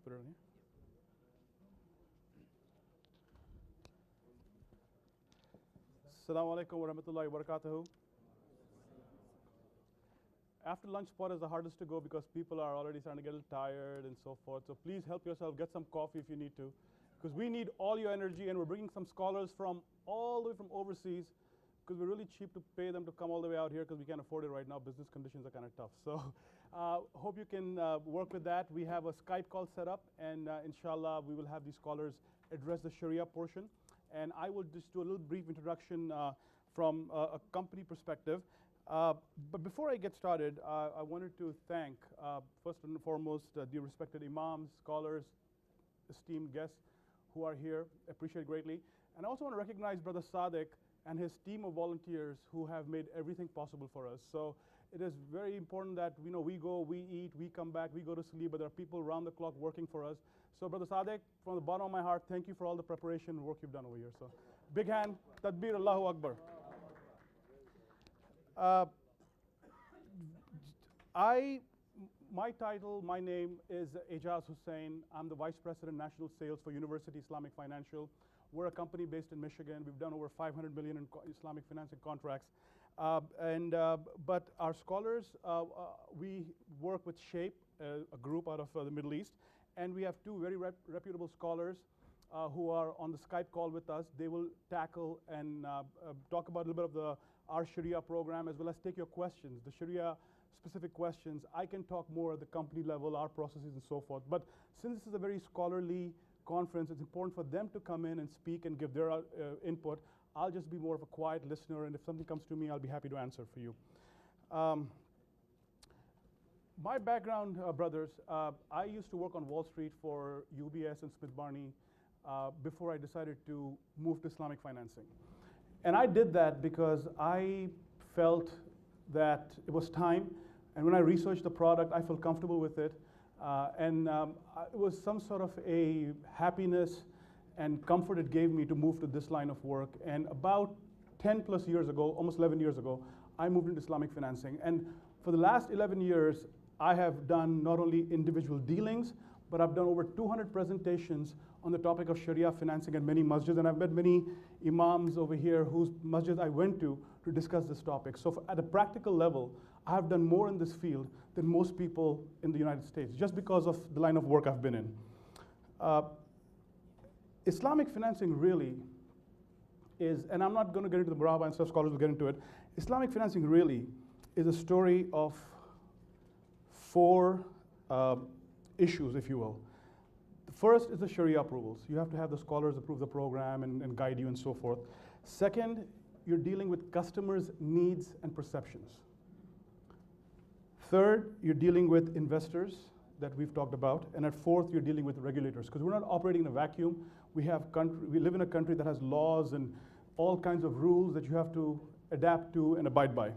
Put it on here. Assalamu alaikum wa rahmatullahi wa barakatuhu. After lunch spot is the hardest to go because people are already starting to get a little tired and so forth. So please help yourself, get some coffee if you need to, because we need all your energy, and we're bringing some scholars from all the way from overseas, because we're really cheap to pay them to come all the way out here because we can't afford it right now. Business conditions are kind of tough. So hope you can work with that. We have a Skype call set up, and inshallah we will have these scholars address the Sharia portion. And I will just do a little brief introduction from a company perspective. But before I get started, I wanted to thank, first and foremost, the respected imams, scholars, esteemed guests who are here. Appreciate it greatly. And I also want to recognize Brother Sadiq and his team of volunteers who have made everything possible for us. So it is very important that we go, we eat, we come back, we go to sleep, but there are people around the clock working for us. So Brother Sadiq, from the bottom of my heart, thank you for all the preparation and work you've done over here. So big hand, Takbir, Allahu Akbar. My title, my name is Ijaz Hussain. I'm the Vice President National Sales for University Islamic Financial. We're a company based in Michigan. We've done over 500 million in Islamic financing contracts. But our scholars, we work with SHAPE, a group out of the Middle East, and we have two very reputable scholars who are on the Skype call with us. They will tackle and talk about a little bit of our Sharia program, as well as take your questions, the Sharia specific questions. I can talk more at the company level, our processes and so forth. But since this is a very scholarly conference, it's important for them to come in and speak and give their input. I'll just be more of a quiet listener, and if something comes to me, I'll be happy to answer for you. My background, brothers, I used to work on Wall Street for UBS and Smith Barney before I decided to move to Islamic financing. And I did that because I felt that it was time, and when I researched the product, I felt comfortable with it. It was some sort of a happiness and comfort it gave me to move to this line of work. And about 10 plus years ago, almost 11 years ago, I moved into Islamic financing. And for the last 11 years, I have done not only individual dealings, but I've done over 200 presentations on the topic of Sharia financing at many masjids, and I've met many imams over here whose masjids I went to discuss this topic. So at a practical level, I have done more in this field than most people in the United States, just because of the line of work I've been in. Islamic financing really is, and I'm not going to get into the Muraba and stuff, scholars will get into it. Islamic financing really is a story of four issues, if you will. The first is the Sharia approvals. You have to have the scholars approve the program and guide you and so forth. Second, you're dealing with customers' needs and perceptions. Third, you're dealing with investors that we've talked about. And at fourth, you're dealing with regulators, because we're not operating in a vacuum. We live in a country that has laws and all kinds of rules that you have to adapt to and abide by.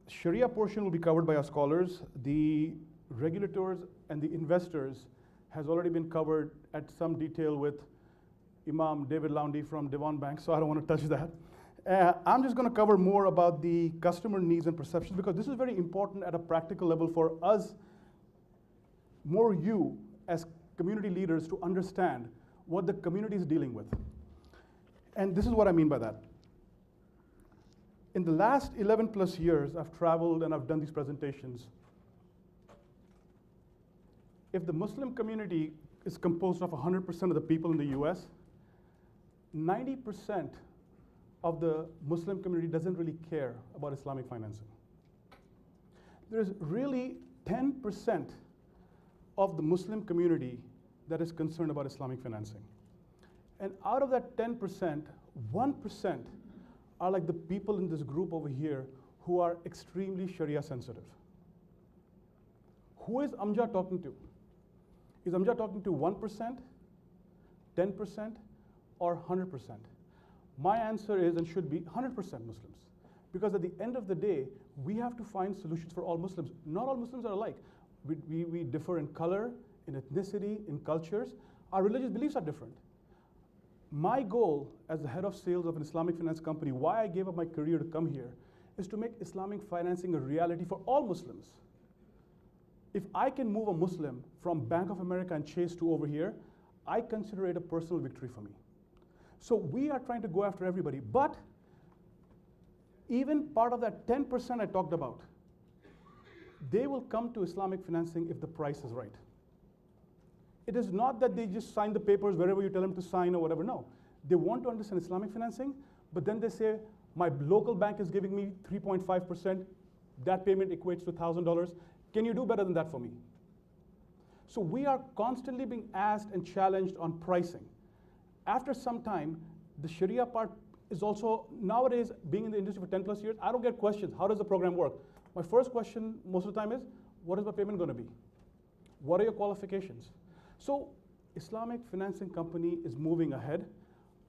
Sharia portion will be covered by our scholars. The regulators and the investors has already been covered at some detail with Imam David Laundy from Devon Bank, so I don't want to touch that. I'm just going to cover more about the customer needs and perceptions, because this is very important at a practical level for us, more you as community leaders, to understand what the community is dealing with. And this is what I mean by that. In the last 11 plus years, I've traveled and I've done these presentations. If the Muslim community is composed of 100% of the people in the US, 90% of the Muslim community doesn't really care about Islamic financing. There's really 10% of the Muslim community that is concerned about Islamic financing. And out of that 10%, 1% are like the people in this group over here who are extremely Sharia sensitive. Who is Amja talking to? Is Amja talking to 1%, 10%, or 100%? My answer is and should be 100% Muslims. Because at the end of the day, we have to find solutions for all Muslims. Not all Muslims are alike. We differ in color, in ethnicity, in cultures. Our religious beliefs are different. My goal as the head of sales of an Islamic finance company, why I gave up my career to come here, is to make Islamic financing a reality for all Muslims. If I can move a Muslim from Bank of America and Chase to over here, I consider it a personal victory for me. So we are trying to go after everybody, but even part of that 10% I talked about, they will come to Islamic financing if the price is right. It is not that they just sign the papers wherever you tell them to sign or whatever, no. They want to understand Islamic financing, but then they say, my local bank is giving me 3.5%, that payment equates to $1,000. Can you do better than that for me? So we are constantly being asked and challenged on pricing. After some time, the Sharia part is also, nowadays, being in the industry for 10 plus years, I don't get questions, how does the program work? My first question most of the time is, what is my payment going to be? What are your qualifications? So Islamic financing company is moving ahead.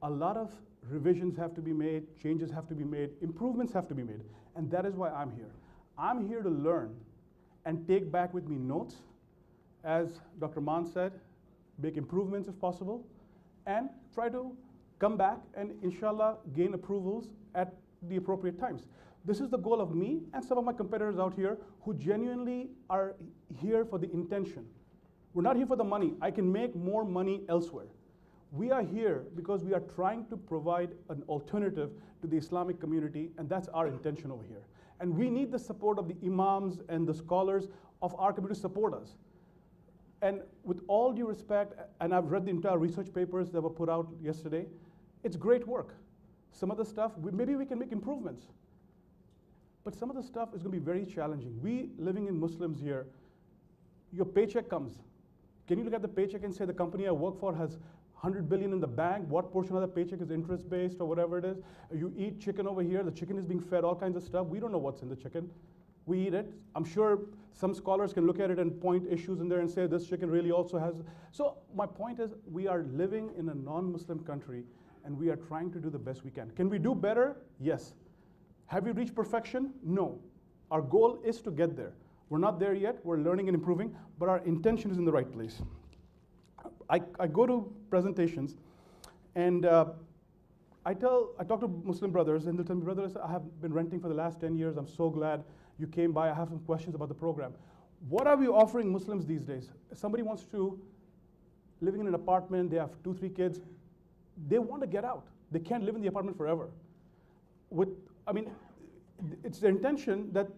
A lot of revisions have to be made, changes have to be made, improvements have to be made, and that is why I'm here. I'm here to learn and take back with me notes, as Dr. Maan said, make improvements if possible, and try to come back and inshallah gain approvals at the appropriate times. This is the goal of me and some of my competitors out here who genuinely are here for the intention. We're not here for the money. I can make more money elsewhere. We are here because we are trying to provide an alternative to the Islamic community, and that's our intention over here. And we need the support of the imams and the scholars of our community to support us. And with all due respect, and I've read the entire research papers that were put out yesterday, it's great work. Some of the stuff, maybe we can make improvements. But some of the stuff is going to be very challenging. We living in Muslims here, your paycheck comes. Can you look at the paycheck and say the company I work for has 100 billion in the bank? What portion of the paycheck is interest-based or whatever it is? You eat chicken over here, the chicken is being fed all kinds of stuff. We don't know what's in the chicken. We eat it. I'm sure some scholars can look at it and point issues in there and say this chicken really also has. So my point is we are living in a non-Muslim country and we are trying to do the best we can. Can we do better? Yes. Have we reached perfection? No. Our goal is to get there. We're not there yet. We're learning and improving, but our intention is in the right place. I go to presentations, and I talk to Muslim brothers, and they tell me, brothers, I have been renting for the last 10 years. I'm so glad you came by. I have some questions about the program. What are we offering Muslims these days? If somebody wants to, living in an apartment, they have 2, 3 kids, they want to get out. They can't live in the apartment forever. It's their intention that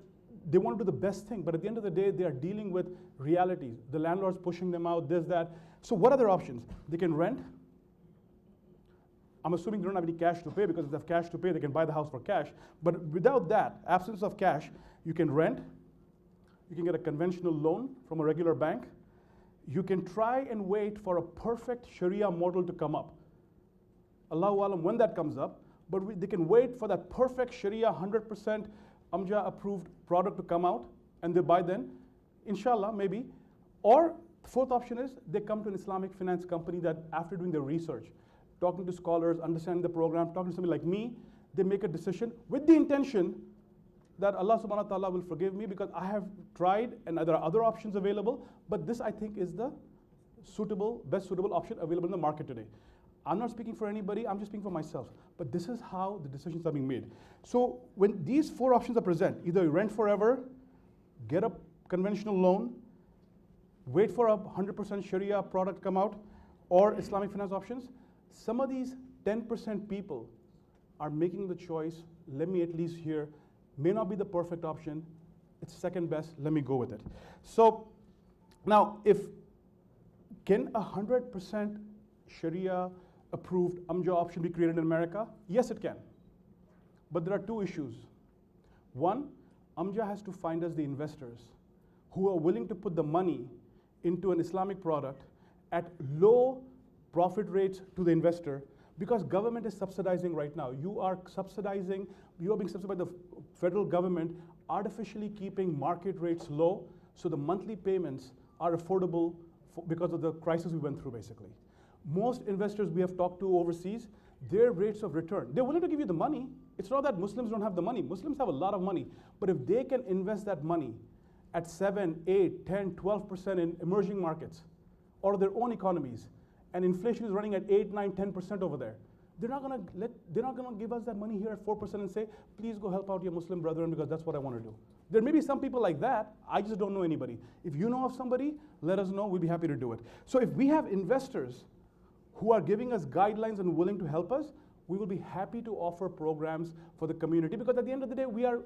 they want to do the best thing, but at the end of the day, they are dealing with realities. The landlord's pushing them out, this, that. So what are their options? They can rent. I'm assuming they don't have any cash to pay, because if they have cash to pay, they can buy the house for cash. But without that, absence of cash, you can rent. You can get a conventional loan from a regular bank. You can try and wait for a perfect Sharia model to come up. Allahu Alam when that comes up, but they can wait for that perfect Sharia 100% Amja approved product to come out, and they buy then, inshallah, maybe. Or the fourth option is they come to an Islamic finance company that after doing their research, talking to scholars, understanding the program, talking to somebody like me, they make a decision with the intention that Allah subhanahu wa ta'ala will forgive me because I have tried and there are other options available, but this I think is the best suitable option available in the market today. I'm not speaking for anybody, I'm just speaking for myself. But this is how the decisions are being made. So when these 4 options are present, either you rent forever, get a conventional loan, wait for a 100% Sharia product come out, or Islamic finance options, some of these 10% people are making the choice, let me at least hear, may not be the perfect option, it's second best, let me go with it. So now, can 100% Sharia approved Amja option be created in America? Yes, it can. But there are 2 issues. One, Amja has to find us the investors who are willing to put the money into an Islamic product at low profit rates to the investor, because government is subsidizing right now. You are being subsidized by the federal government, artificially keeping market rates low, so the monthly payments are affordable because of the crisis we went through, basically. Most investors we have talked to overseas, their rates of return, they're willing to give you the money. It's not that Muslims don't have the money. Muslims have a lot of money. But if they can invest that money at 7, 8, 10, 12% in emerging markets or their own economies, and inflation is running at 8, 9, 10% over there, they're not going to give us that money here at 4% and say, please go help out your Muslim brethren because that's what I want to do. There may be some people like that. I just don't know anybody. If you know of somebody, let us know. We'd be happy to do it. So if we have investors who are giving us guidelines and willing to help us, we will be happy to offer programs for the community, because at the end of the day, we are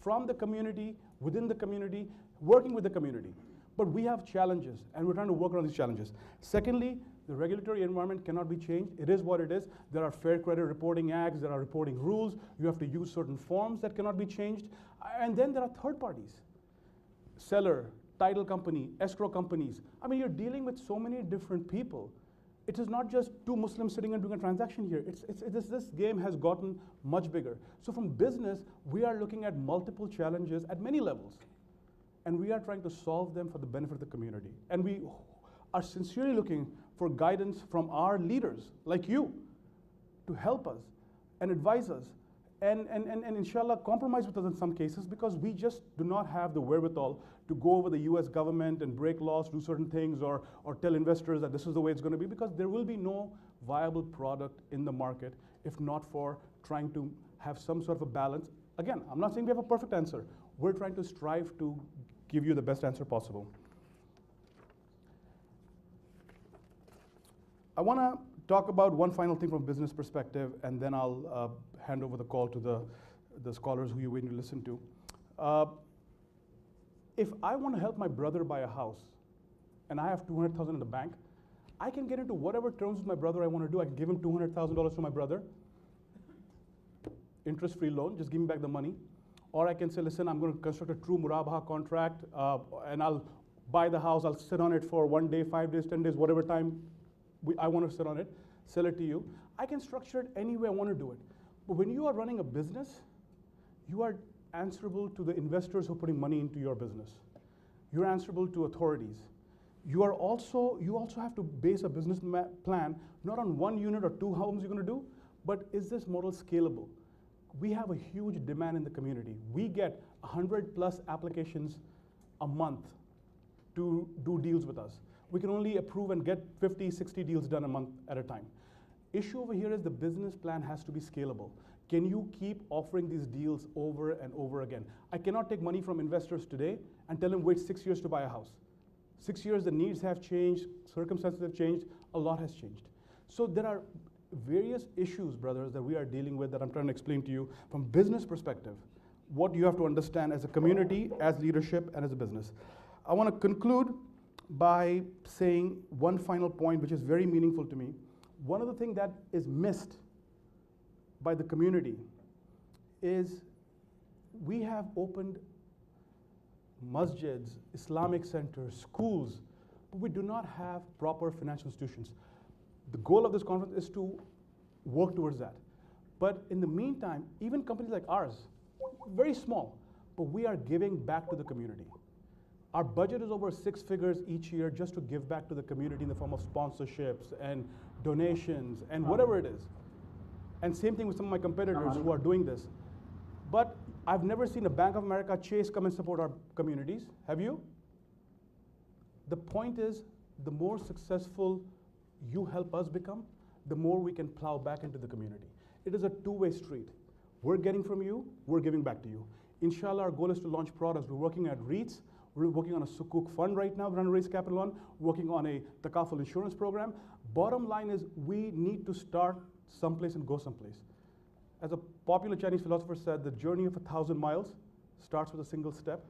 from the community, within the community, working with the community. But we have challenges, and we're trying to work around these challenges. Secondly, the regulatory environment cannot be changed. It is what it is. There are Fair Credit Reporting Acts, there are reporting rules. You have to use certain forms that cannot be changed. And then there are third parties. Seller, title company, escrow companies. I mean, you're dealing with so many different people. It is not just two Muslims sitting and doing a transaction here. This game has gotten much bigger. So from business, we are looking at multiple challenges at many levels. And we are trying to solve them for the benefit of the community. And we are sincerely looking for guidance from our leaders, like you, to help us and advise us and inshallah compromise with us in some cases, because we just do not have the wherewithal to go over the US government and break laws, do certain things, or tell investors that this is the way it's going to be, because there will be no viable product in the market if not for trying to have some sort of a balance. Again, I'm not saying we have a perfect answer. We're trying to strive to give you the best answer possible. I want to talk about one final thing from a business perspective, and then I'll hand over the call to the scholars who you're waiting to listen to. If I want to help my brother buy a house, and I have $200,000 in the bank, I can get into whatever terms with my brother I want to do. I can give him $200,000 to my brother, interest-free loan, just give me back the money. Or I can say, listen, I'm going to construct a true murabaha contract, and I'll buy the house, I'll sit on it for 1 day, 5 days, 10 days, whatever time I want to sit on it, sell it to you. I can structure it any way I want to do it. But when you are running a business, you are answerable to the investors who are putting money into your business. You're answerable to authorities. You also have to base a business plan not on 1 unit or 2 homes you're going to do, but is this model scalable? We have a huge demand in the community. We get 100+ applications a month to do deals with us. We can only approve and get 50, 60 deals done a month at a time. Issue over here is the business plan has to be scalable. Can you keep offering these deals over and over again? I cannot take money from investors today and tell them wait 6 years to buy a house. 6 years, the needs have changed, circumstances have changed, a lot has changed. So there are various issues, brothers, that we are dealing with that I'm trying to explain to you from business perspective, what you have to understand as a community, as leadership, and as a business. I want to conclude by saying one final point which is very meaningful to me. One of the things that is missed by the community is we have opened masjids, Islamic centers, schools, but we do not have proper financial institutions. The goal of this conference is to work towards that. But in the meantime, even companies like ours, very small, but we are giving back to the community. Our budget is over 6 figures each year just to give back to the community in the form of sponsorships and donations and whatever it is. And same thing with some of my competitors who are doing this. But I've never seen a Bank of America, Chase come and support our communities. Have you? The point is, the more successful you help us become, the more we can plow back into the community. It is a two-way street. We're getting from you, we're giving back to you. Inshallah, our goal is to launch products. We're working at REITs. We're working on a Sukuk fund right now, we're trying to raise capital on, working on a Takaful insurance program. Bottom line is we need to start someplace and go someplace. As a popular Chinese philosopher said, the journey of 1,000 miles starts with a single step.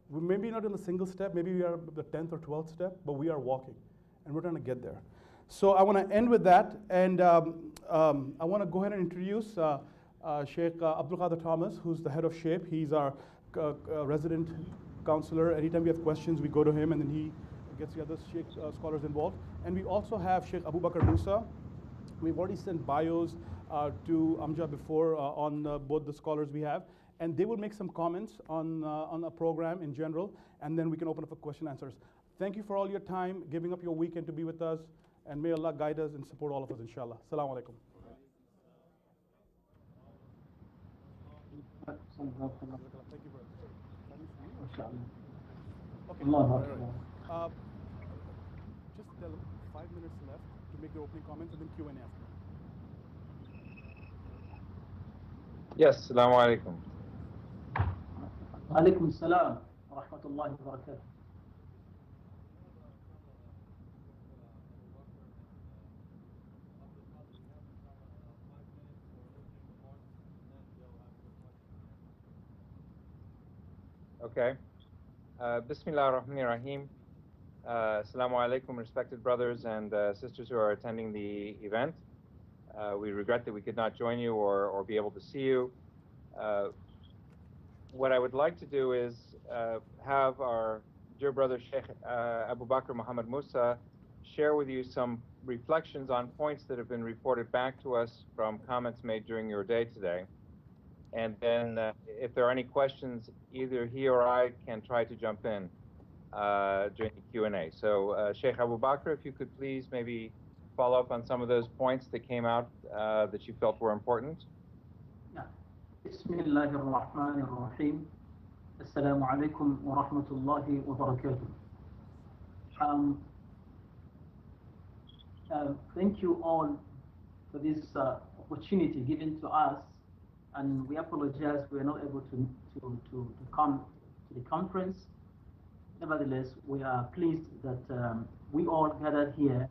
We may be not in the single step, maybe we are the 10th or 12th step, but we are walking, and we're trying to get there. So I want to end with that, and I want to go ahead and introduce Sheikh Abdul Qadir Thomas, who's the head of SHAPE. He's our resident counselor. Anytime we have questions, we go to him, and then he gets the other Sheikh scholars involved. And we also have Sheikh Abu Bakr Musa. We've already sent bios to Amja before on both the scholars we have, and they will make some comments on a program in general, and then we can open up for question and answers. Thank you for all your time, giving up your weekend to be with us, and may Allah guide us and support all of us, inshallah. Assalamu alaikum. Thank you very much. Okay. Just tell them 5 minutes left to make the opening comments and then Q&A after. Yes, Assalamu alaikum. وعليكم السلام ورحمة الله وبركاته. Okay. Bismillah ar-Rahman ar-Rahim. Assalamu alaikum, respected brothers and sisters who are attending the event. We regret that we could not join you or be able to see you. What I would like to do is have our dear brother Sheikh Abu Bakr Muhammad Musa share with you some reflections on points that have been reported back to us from comments made during your day today. And then if there are any questions, either he or I can try to jump in during the Q&A. So Sheikh Abu Bakr, if you could please maybe follow up on some of those points that came out that you felt were important. بسم الله الرحمن الرحيم. السلام عليكم ورحمة الله وبركاته. Thank you all for this opportunity given to us, and we apologize we are not able to come to the conference. Nevertheless, we are pleased that we all gathered here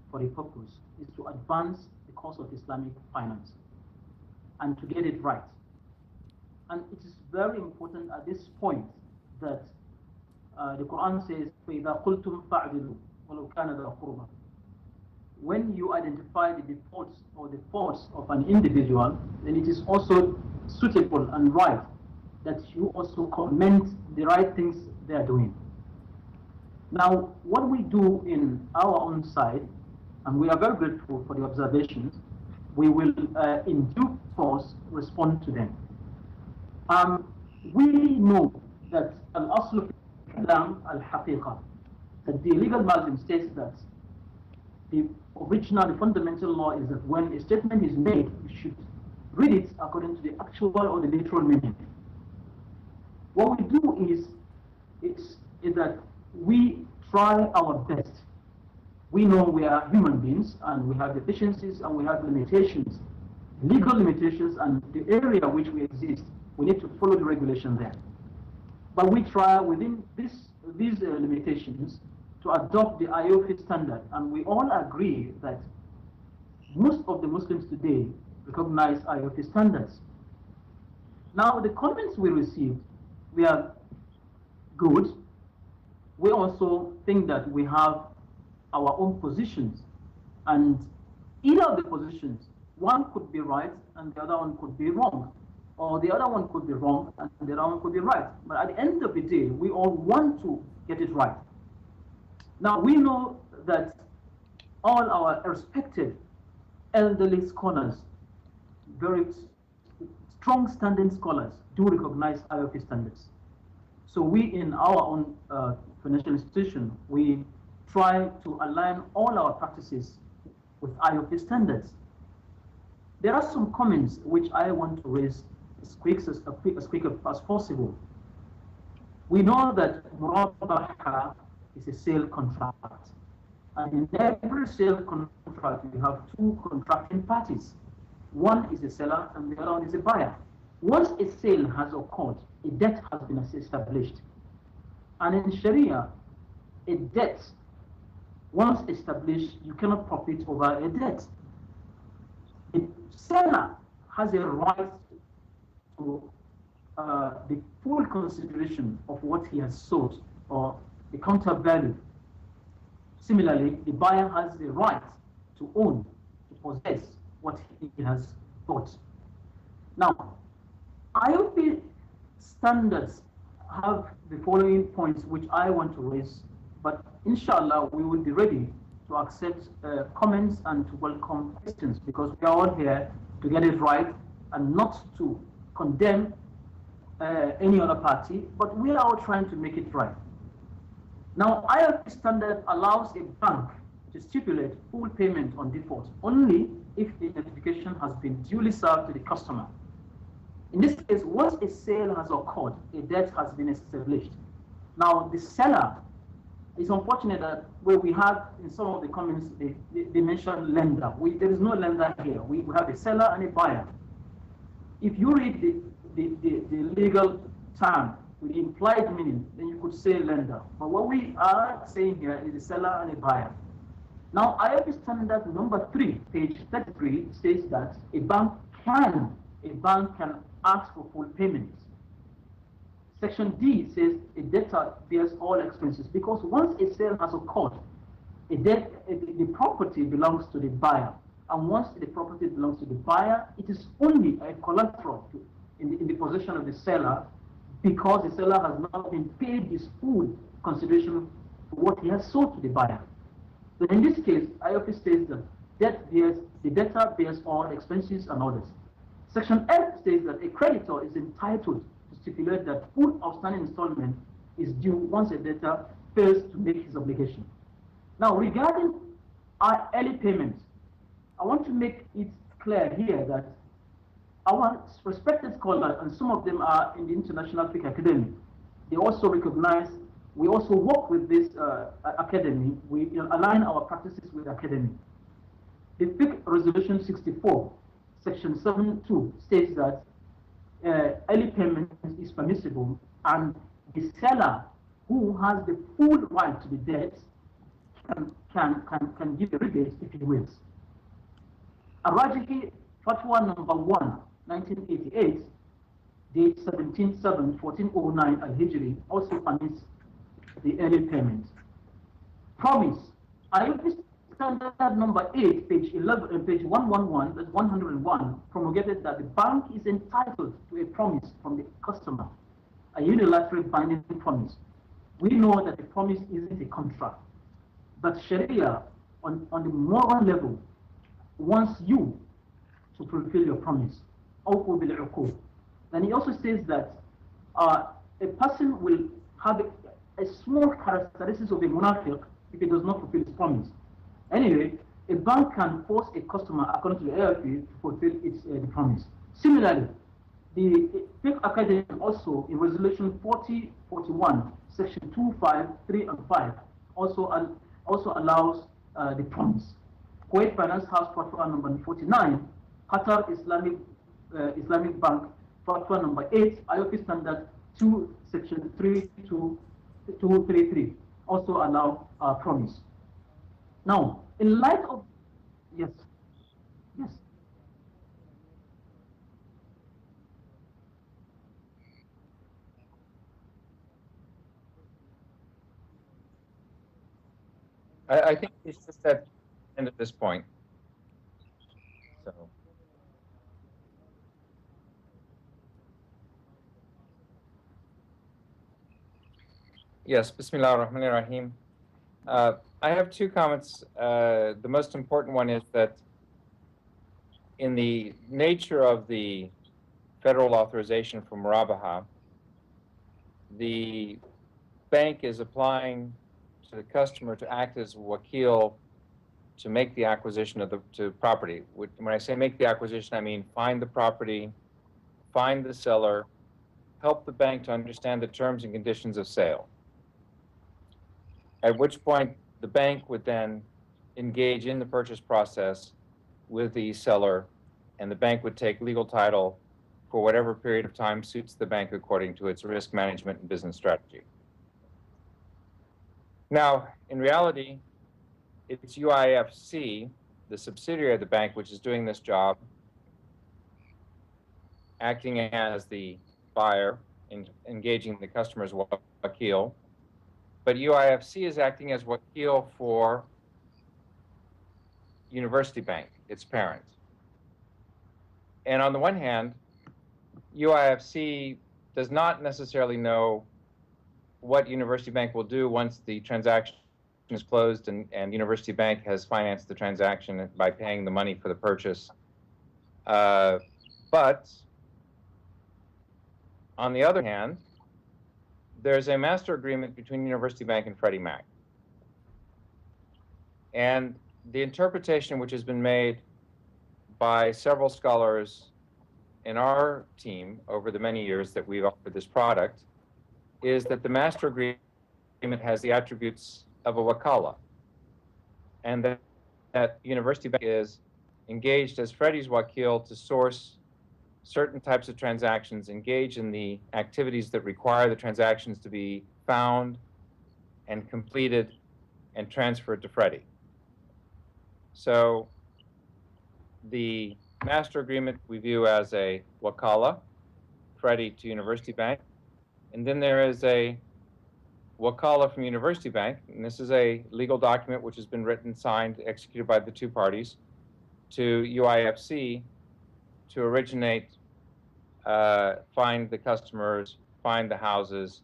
for a purpose, is to advance the cause of Islamic finance and to get it right. And it is very important at this point that the Quran says, فَإِذَا قُلْتُمْ فَاعْدِلُوا وَلَوْ كَانَ ذَا قُرْبَى. When you identify the defaults or the faults of an individual, then it is also suitable and right that you also comment the right things they are doing. Now, what we do in our own side, and we are very grateful for the observations, we will in due course respond to them. We know that al-aslu fi Islam al-haqiqa, that the legal Muslim states that the original, the fundamental law is that when a statement is made, you should read it according to the actual or the literal meaning. What we do is that we try our best. We know we are human beings and we have deficiencies and we have limitations, legal limitations, and the area which we exist, we need to follow the regulation there. But we try within these limitations to adopt the IOP standard, and we all agree that most of the Muslims today recognize IOP standards. Now, the comments we received, we are good. We also think that we have our own positions, and either of the positions, one could be right and the other one could be wrong, or the other one could be wrong and the other one could be right. But at the end of the day, we all want to get it right. Now, we know that all our respected elderly scholars, very strong standing scholars, do recognize IOP standards. So we, in our own financial institution, we try to align all our practices with IOP standards. There are some comments which I want to raise as quick as possible. We know that Murabaha is a sale contract. And in every sale contract, you have two contracting parties. One is the seller and the other one is the buyer. Once a sale has occurred, a debt has been established. And in Sharia, a debt, once established, you cannot profit over a debt. The seller has a right to the full consideration of what he has sold or the counter value. Similarly, the buyer has the right to own, to possess what he has bought. Now, IOP standards have the following points which I want to raise, but inshallah we will be ready to accept comments and to welcome questions, because we are all here to get it right and not to condemn any other party, but we are all trying to make it right. Now, IOP standard allows a bank to stipulate full payment on default only if the notification has been duly served to the customer. In this case, once a sale has occurred, a debt has been established. Now, the seller, it's unfortunate that where we have in some of the comments, they mention lender. There is no lender here. We have a seller and a buyer. If you read the legal term, with implied meaning, then you could say lender. But what we are saying here is a seller and a buyer. Now, IFRS standard number 3, page 33, says that a bank can ask for full payment. Section D says a debtor bears all expenses, because once a sale has occurred, the property belongs to the buyer. And once the property belongs to the buyer, it is only a collateral in the possession of the seller, because the seller has not been paid his full consideration for what he has sold to the buyer. So in this case, IOP states that the debtor bears all expenses and others. Section F states that a creditor is entitled to stipulate that full outstanding installment is due once a debtor fails to make his obligation. Now, regarding our early payments, I want to make it clear here that our respected scholars, and some of them are in the International Fiqh Academy, they also recognize, we also work with this academy, we align our practices with academy. The Fiqh Resolution 64, Section 7.2 states that early payment is permissible, and the seller who has the full right to the debt can give a rebate if he wills. Arajihi Fatwa number 1, 1988, date 17/7/1409 al-Hijri, also permits the early payment. Promise. IOP standard number 8, page 11, page 111, that's 101, promulgated that the bank is entitled to a promise from the customer, a unilateral binding promise. We know that the promise isn't a contract, but Sharia, on the moral level, wants you to fulfill your promise. And he also says that a person will have a small characteristics of a munafiq if he does not fulfill his promise. Anyway, a bank can force a customer, according to the AFP, to fulfill the promise. Similarly, the Fiqh Academy also, in Resolution 4041, Section 2, 5, 3, and 5, also allows the promise. Kuwait Finance House Fatwa number 49, Qatar Islamic Bank Fatwa number 8, IOP Standard 2, Section 233, also allow promise. Now, in light of, yes. I think it's just at the end at this point. So. Yes, Bismillah ar-Rahman ar-Rahim. I have two comments. The most important one is that in the nature of the federal authorization for Murabaha, the bank is applying to the customer to act as wakil to make the acquisition of the property. When I say make the acquisition, I mean find the property, find the seller, help the bank to understand the terms and conditions of sale. At which point the bank would then engage in the purchase process with the seller, and the bank would take legal title for whatever period of time suits the bank according to its risk management and business strategy. Now, in reality, it's UIFC, the subsidiary of the bank, which is doing this job, acting as the buyer, engaging the customer's wakil. But UIFC is acting as wakil for University Bank, its parent. And on the one hand, UIFC does not necessarily know what University Bank will do once the transaction is closed and University Bank has financed the transaction by paying the money for the purchase. But on the other hand, there's a master agreement between University Bank and Freddie Mac. And the interpretation which has been made by several scholars in our team over the many years that we've offered this product is that the master agreement has the attributes of a wakala, and that University Bank is engaged as Freddie's wakil to source certain types of transactions, engage in the activities that require the transactions to be found and completed and transferred to Freddie. So the master agreement we view as a wakala, Freddie to University Bank, and then there is a wakala from University Bank, and this is a legal document which has been written, signed, executed by the two parties, to UIFC to originate, find the customers, find the houses,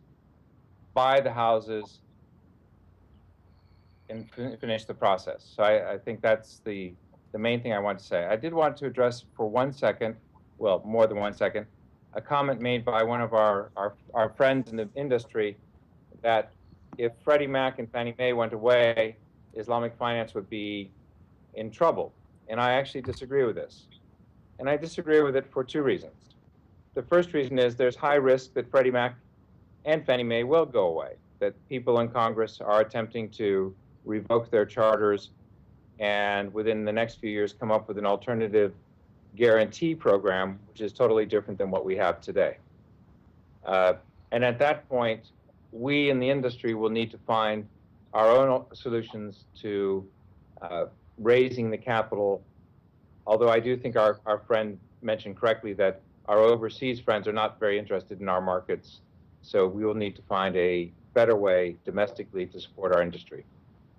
buy the houses, and finish the process. So I think that's the main thing I want to say. I did want to address for 1 second, well, more than 1 second, a comment made by one of our friends in the industry that if Freddie Mac and Fannie Mae went away, Islamic finance would be in trouble. And I actually disagree with this. And I disagree with it for two reasons. The first reason is there's high risk that Freddie Mac and Fannie Mae will go away, that people in Congress are attempting to revoke their charters and within the next few years come up with an alternative guarantee program, which is totally different than what we have today. And at that point, we in the industry will need to find our own solutions to raising the capital, although I do think our friend mentioned correctly that our overseas friends are not very interested in our markets, so we will need to find a better way domestically to support our industry.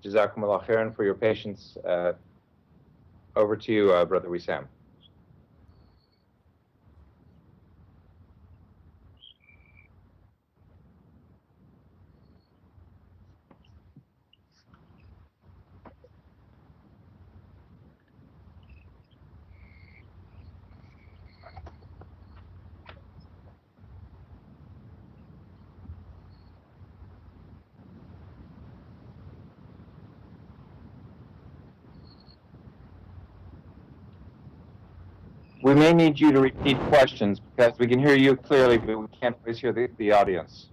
Jazakumullah khairan for your patience. Over to you, Brother Wissam. We may need you to repeat questions because we can hear you clearly, but we can't always hear the audience.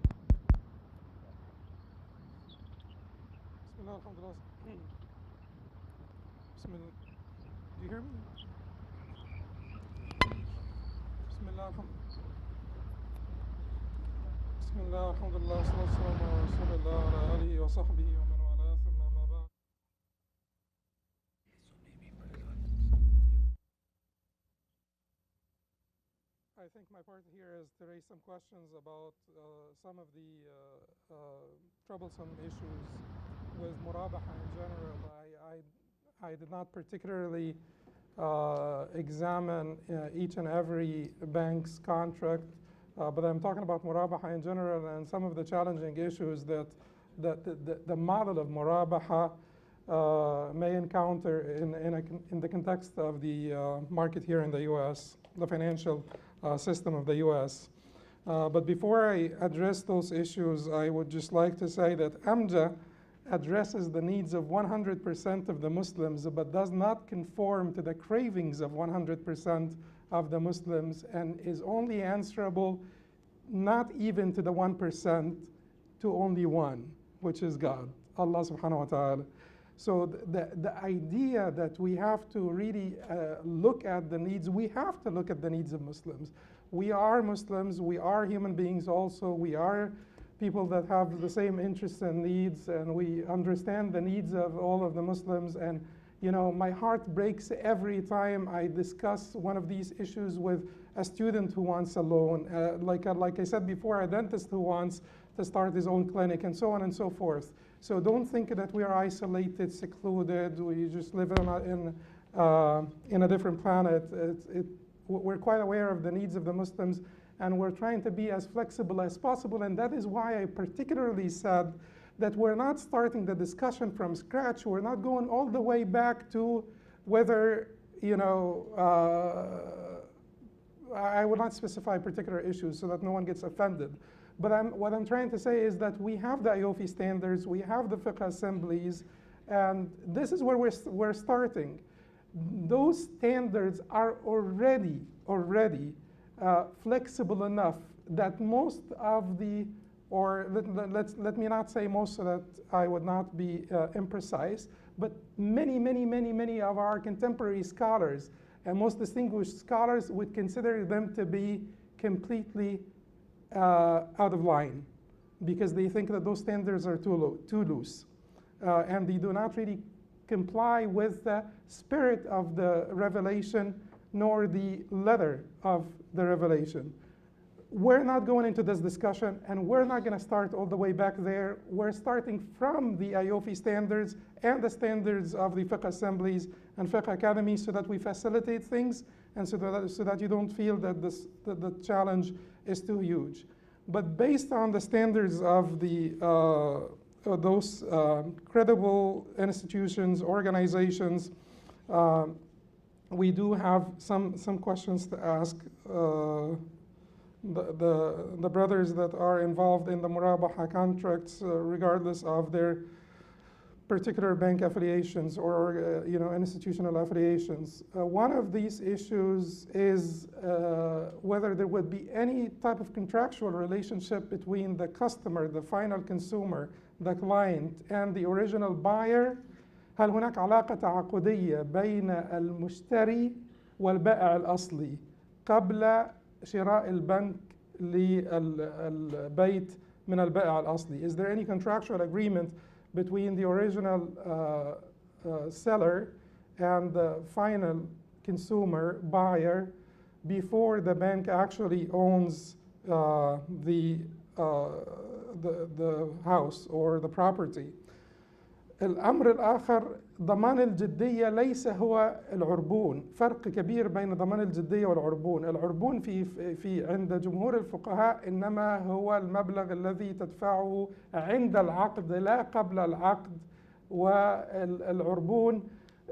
Do you hear me? Bismillah, alhamdulillah, salatu wassalamu ala rasulillah, ala alihi wa sahbihi wa man wala, thumma ma ba'd. I think my part here is to raise some questions about some of the troublesome issues with murabaha in general. I did not particularly examine each and every bank's contract, but I'm talking about murabaha in general and some of the challenging issues that the model of murabaha may encounter in the context of the market here in the U.S., the financial system of the U.S. But before I address those issues, I would just like to say that Amja addresses the needs of 100% of the Muslims, but does not conform to the cravings of 100% of the Muslims, and is only answerable not even to the 1%, to only one, which is God, Allah subhanahu wa ta'ala. So the idea that we have to really look at the needs, we have to look at the needs of Muslims. We are Muslims, we are human beings also, we are people that have the same interests and needs, and we understand the needs of all of the Muslims. And you know, my heart breaks every time I discuss one of these issues with a student who wants a loan, like I said before, a dentist who wants to start his own clinic, and so on and so forth. So don't think that we are isolated, secluded, we just live in a different planet. We're quite aware of the needs of the Muslims, and we're trying to be as flexible as possible. And that is why I particularly said that we're not starting the discussion from scratch. We're not going all the way back to whether, you know, I would not specify particular issues so that no one gets offended. But what I'm trying to say is that we have the IOFI standards, we have the fiqh assemblies, and this is where we're starting. Those standards are already flexible enough that most of the, or let me not say most so that I would not be imprecise, but many of our contemporary scholars and most distinguished scholars would consider them to be completely out of line, because they think that those standards are too loose, and they do not really comply with the spirit of the revelation nor the letter of the revelation. We're not going into this discussion, and we're not going to start all the way back there. We're starting from the IOFI standards and the standards of the fiqh assemblies and fiqh academies, so that we facilitate things, and so that you don't feel that the challenge is too huge. But based on the standards of those credible institutions, organizations, we do have some questions to ask the brothers that are involved in the murabaha contracts, regardless of their particular bank affiliations or institutional affiliations. One of these issues is whether there would be any type of contractual relationship between the customer, the final consumer, the client, and the original buyer. هل هناك علاقة تعاقدية بين المشتري والبائع الأصلي قبل شراء البنك للبيت من البائع الأصلي? Is there any contractual agreement between the original seller and the final consumer buyer before the bank actually owns the house or the property? الأمر الآخر، ضمان الجدية ليس هو العربون. فرق كبير بين ضمان الجدية والعربون. العربون في عند جمهور الفقهاء إنما هو المبلغ الذي تدفعه عند العقد لا قبل العقد، والعربون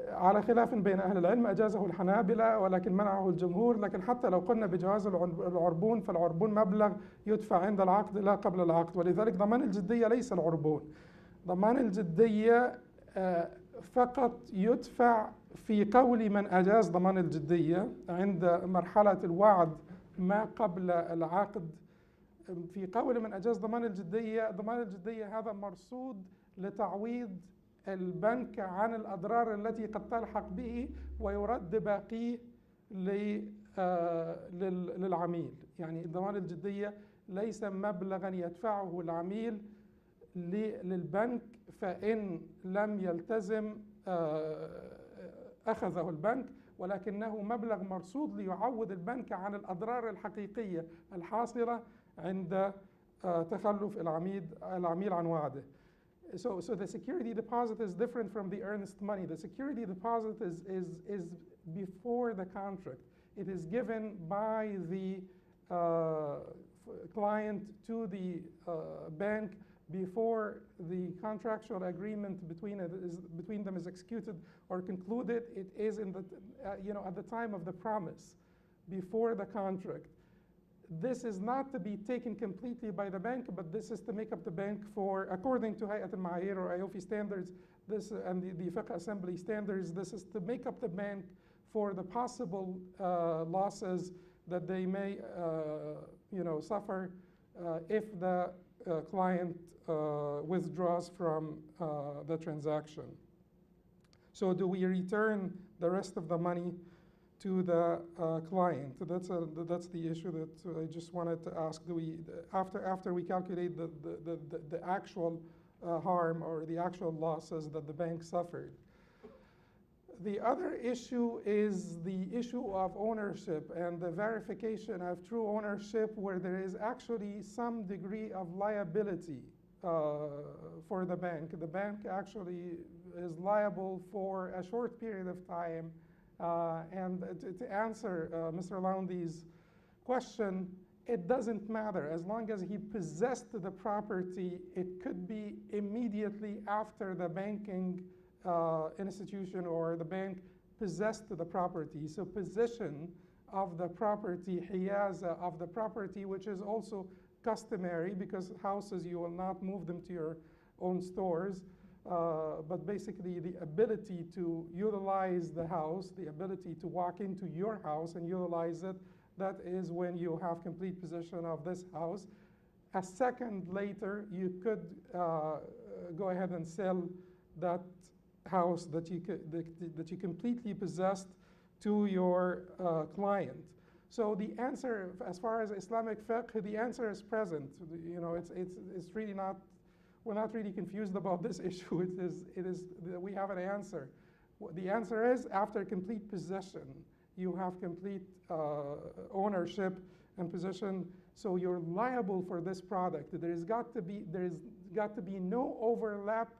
على خلاف بين أهل العلم أجازه الحنابلة ولكن منعه الجمهور. لكن حتى لو قلنا بجواز العربون، فالعربون مبلغ يدفع عند العقد لا قبل العقد، ولذلك ضمان الجدية ليس العربون. ضمان الجدية فقط يدفع في قول من أجاز ضمان الجدية عند مرحلة الوعد ما قبل العقد. في قول من أجاز ضمان الجدية، ضمان الجدية هذا مرصود لتعويض البنك عن الأضرار التي قد تلحق به، ويرد باقيه للعميل. يعني ضمان الجدية ليس مبلغا يدفعه العميل للبنك، فإن لم يلتزم أخذه البنك، ولكنه مبلغ مرصود ليعوض البنك عن الأضرار الحقيقية الحاصلة عند تخلف العميل عن وعده. So the security deposit is different from the earnest money. The security deposit is before the contract. It is given by the client to the bank before the contractual agreement between them is executed or concluded. It is in the at the time of the promise, before the contract. This is not to be taken completely by the bank, but this is to make up the bank for, according to Hayat al-Ma'ayir or IOFI standards, and the fiqh assembly standards, this is to make up the bank for the possible losses that they may suffer if the client withdraws from the transaction. So do we return the rest of the money to the client? That's the issue that I just wanted to ask. Do we, after we calculate the actual harm or the actual losses that the bank suffered? The other issue is the issue of ownership and the verification of true ownership, where there is actually some degree of liability for the bank. The bank actually is liable for a short period of time. And to answer Mr. Laundy's question, it doesn't matter. As long as he possessed the property, it could be immediately after the banking institution or the bank possessed the property. So possession of the property, hiyaza of the property, which is also customary because houses, you will not move them to your own stores. But basically the ability to utilize the house, the ability to walk into your house and utilize it, that is when you have complete possession of this house. A second later, you could go ahead and sell that house that you completely possessed to your client. So the answer, as far as Islamic fiqh, the answer is present. You know, it's really not, we're not really confused about this issue. It is we have an answer. The answer is after complete possession, you have complete ownership and possession, so you're liable for this product. There's got to be no overlap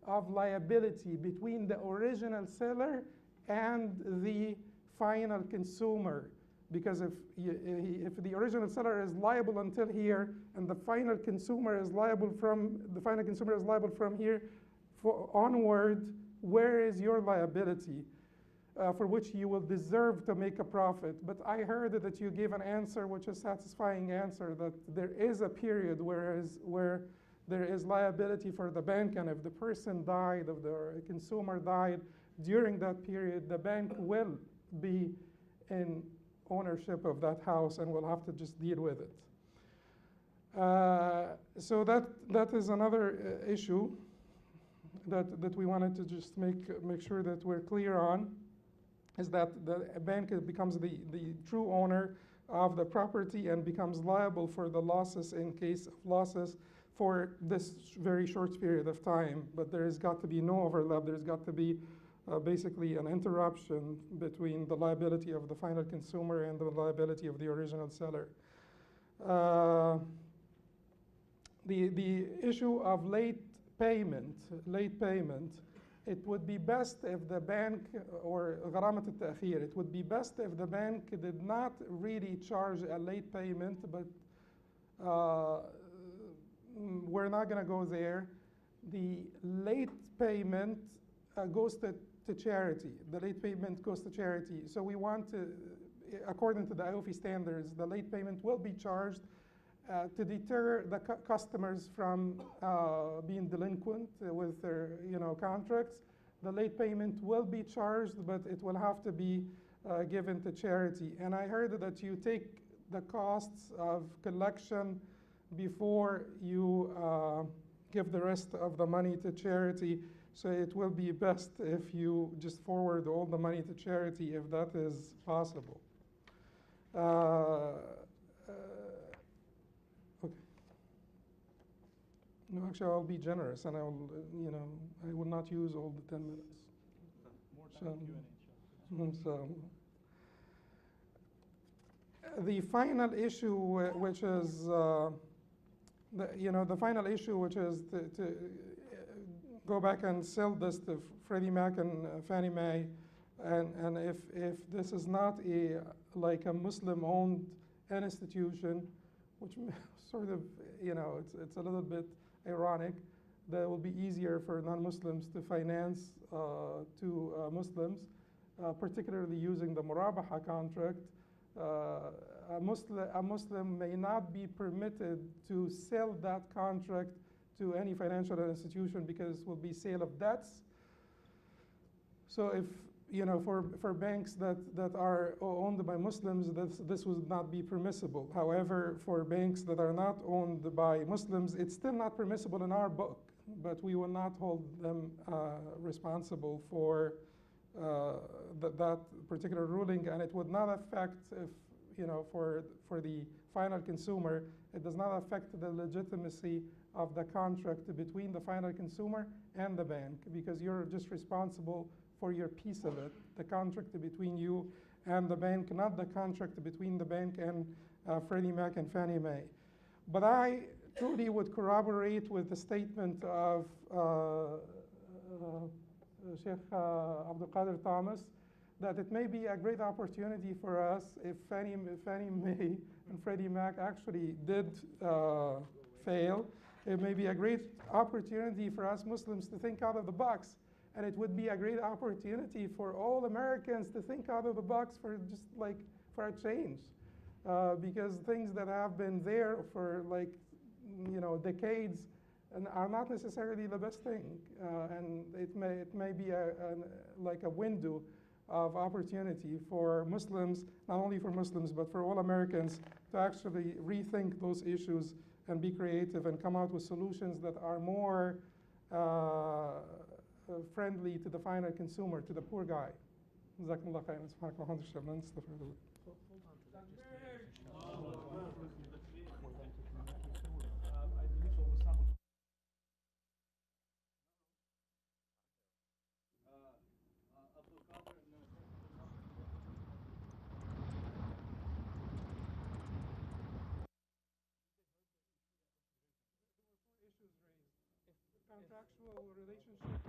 of liability between the original seller and the final consumer. Because if the original seller is liable until here, and the final consumer is liable from here onward, where is your liability for which you will deserve to make a profit? But I heard that you gave an answer which is a satisfying answer, that there is a period where there is liability for the bank, and if the person died, if the consumer died during that period, the bank will be in ownership of that house and will have to just deal with it. So that is another issue that we wanted to just make sure that we're clear on, is that the bank becomes the true owner of the property and becomes liable for the losses in case of losses for this very short period of time. But there has got to be no overlap. There's got to be basically an interruption between the liability of the final consumer and the liability of the original seller. The issue of late payment, it would be best if the bank, or غرامة التأخير, it would be best if the bank did not really charge a late payment, but we're not going to go there. The late payment goes to charity. The late payment goes to charity. So we want to, according to the IOFI standards, the late payment will be charged to deter the customers from being delinquent with their contracts. The late payment will be charged, but it will have to be given to charity. And I heard that you take the costs of collection before you give the rest of the money to charity. So it will be best if you just forward all the money to charity, if that is possible. Okay. No, actually, I'll be generous, and I will not use all the 10 minutes. More time Q&A. So the final issue, which is the final issue, which is to go back and sell this to Freddie Mac and Fannie Mae, and if this is not like a Muslim-owned institution, which sort of it's a little bit ironic, that it will be easier for non-Muslims to finance to Muslims, particularly using the Murabaha contract. A Muslim may not be permitted to sell that contract to any financial institution because it will be sale of debts. So if, for banks that are owned by Muslims, this would not be permissible. However, for banks that are not owned by Muslims, it's still not permissible in our book, but we will not hold them responsible for that particular ruling, and it would not affect, for the final consumer, it does not affect the legitimacy of the contract between the final consumer and the bank, because you're just responsible for your piece of it, the contract between you and the bank, not the contract between the bank and Freddie Mac and Fannie Mae. But I truly would corroborate with the statement of Sheikh Abdul Qadir Thomas, that it may be a great opportunity for us if Fannie Mae and Freddie Mac actually did fail. It may be a great opportunity for us Muslims to think out of the box, and it would be a great opportunity for all Americans to think out of the box for a change, because things that have been there for decades and are not necessarily the best thing, and it may be like a window of opportunity for Muslims, not only for Muslims, but for all Americans, to actually rethink those issues and be creative and come out with solutions that are more friendly to the final consumer, to the poor guy. جزاكم الله خيرا. سبحانك اللهم وبحمدك اشهد ان لا اله الا انت استغفرك واتوب اليك. Contractual relationship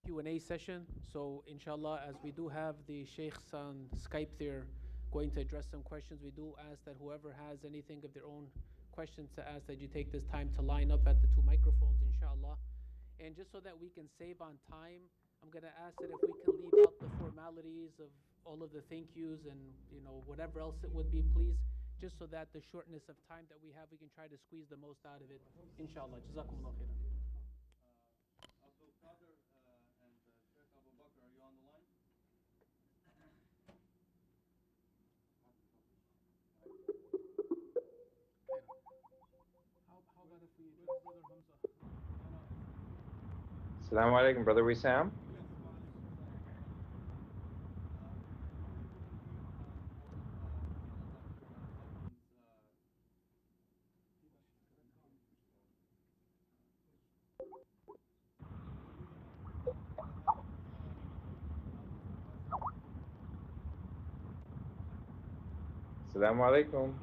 Q&A session. So inshallah, as we do have the sheikhs on Skype there going to address some questions, we do ask that whoever has anything of their own questions to ask, that you take this time to line up at the two microphones, inshallah. And just so that we can save on time, I'm going to ask that if we can leave out the formalities of all of the thank yous and whatever else it would be, please, just so that the shortness of time that we have, we can try to squeeze the most out of it, inshallah. Jazakumullah khairan. Assalamu alaikum, Brother Wissam. Assalamu alaikum.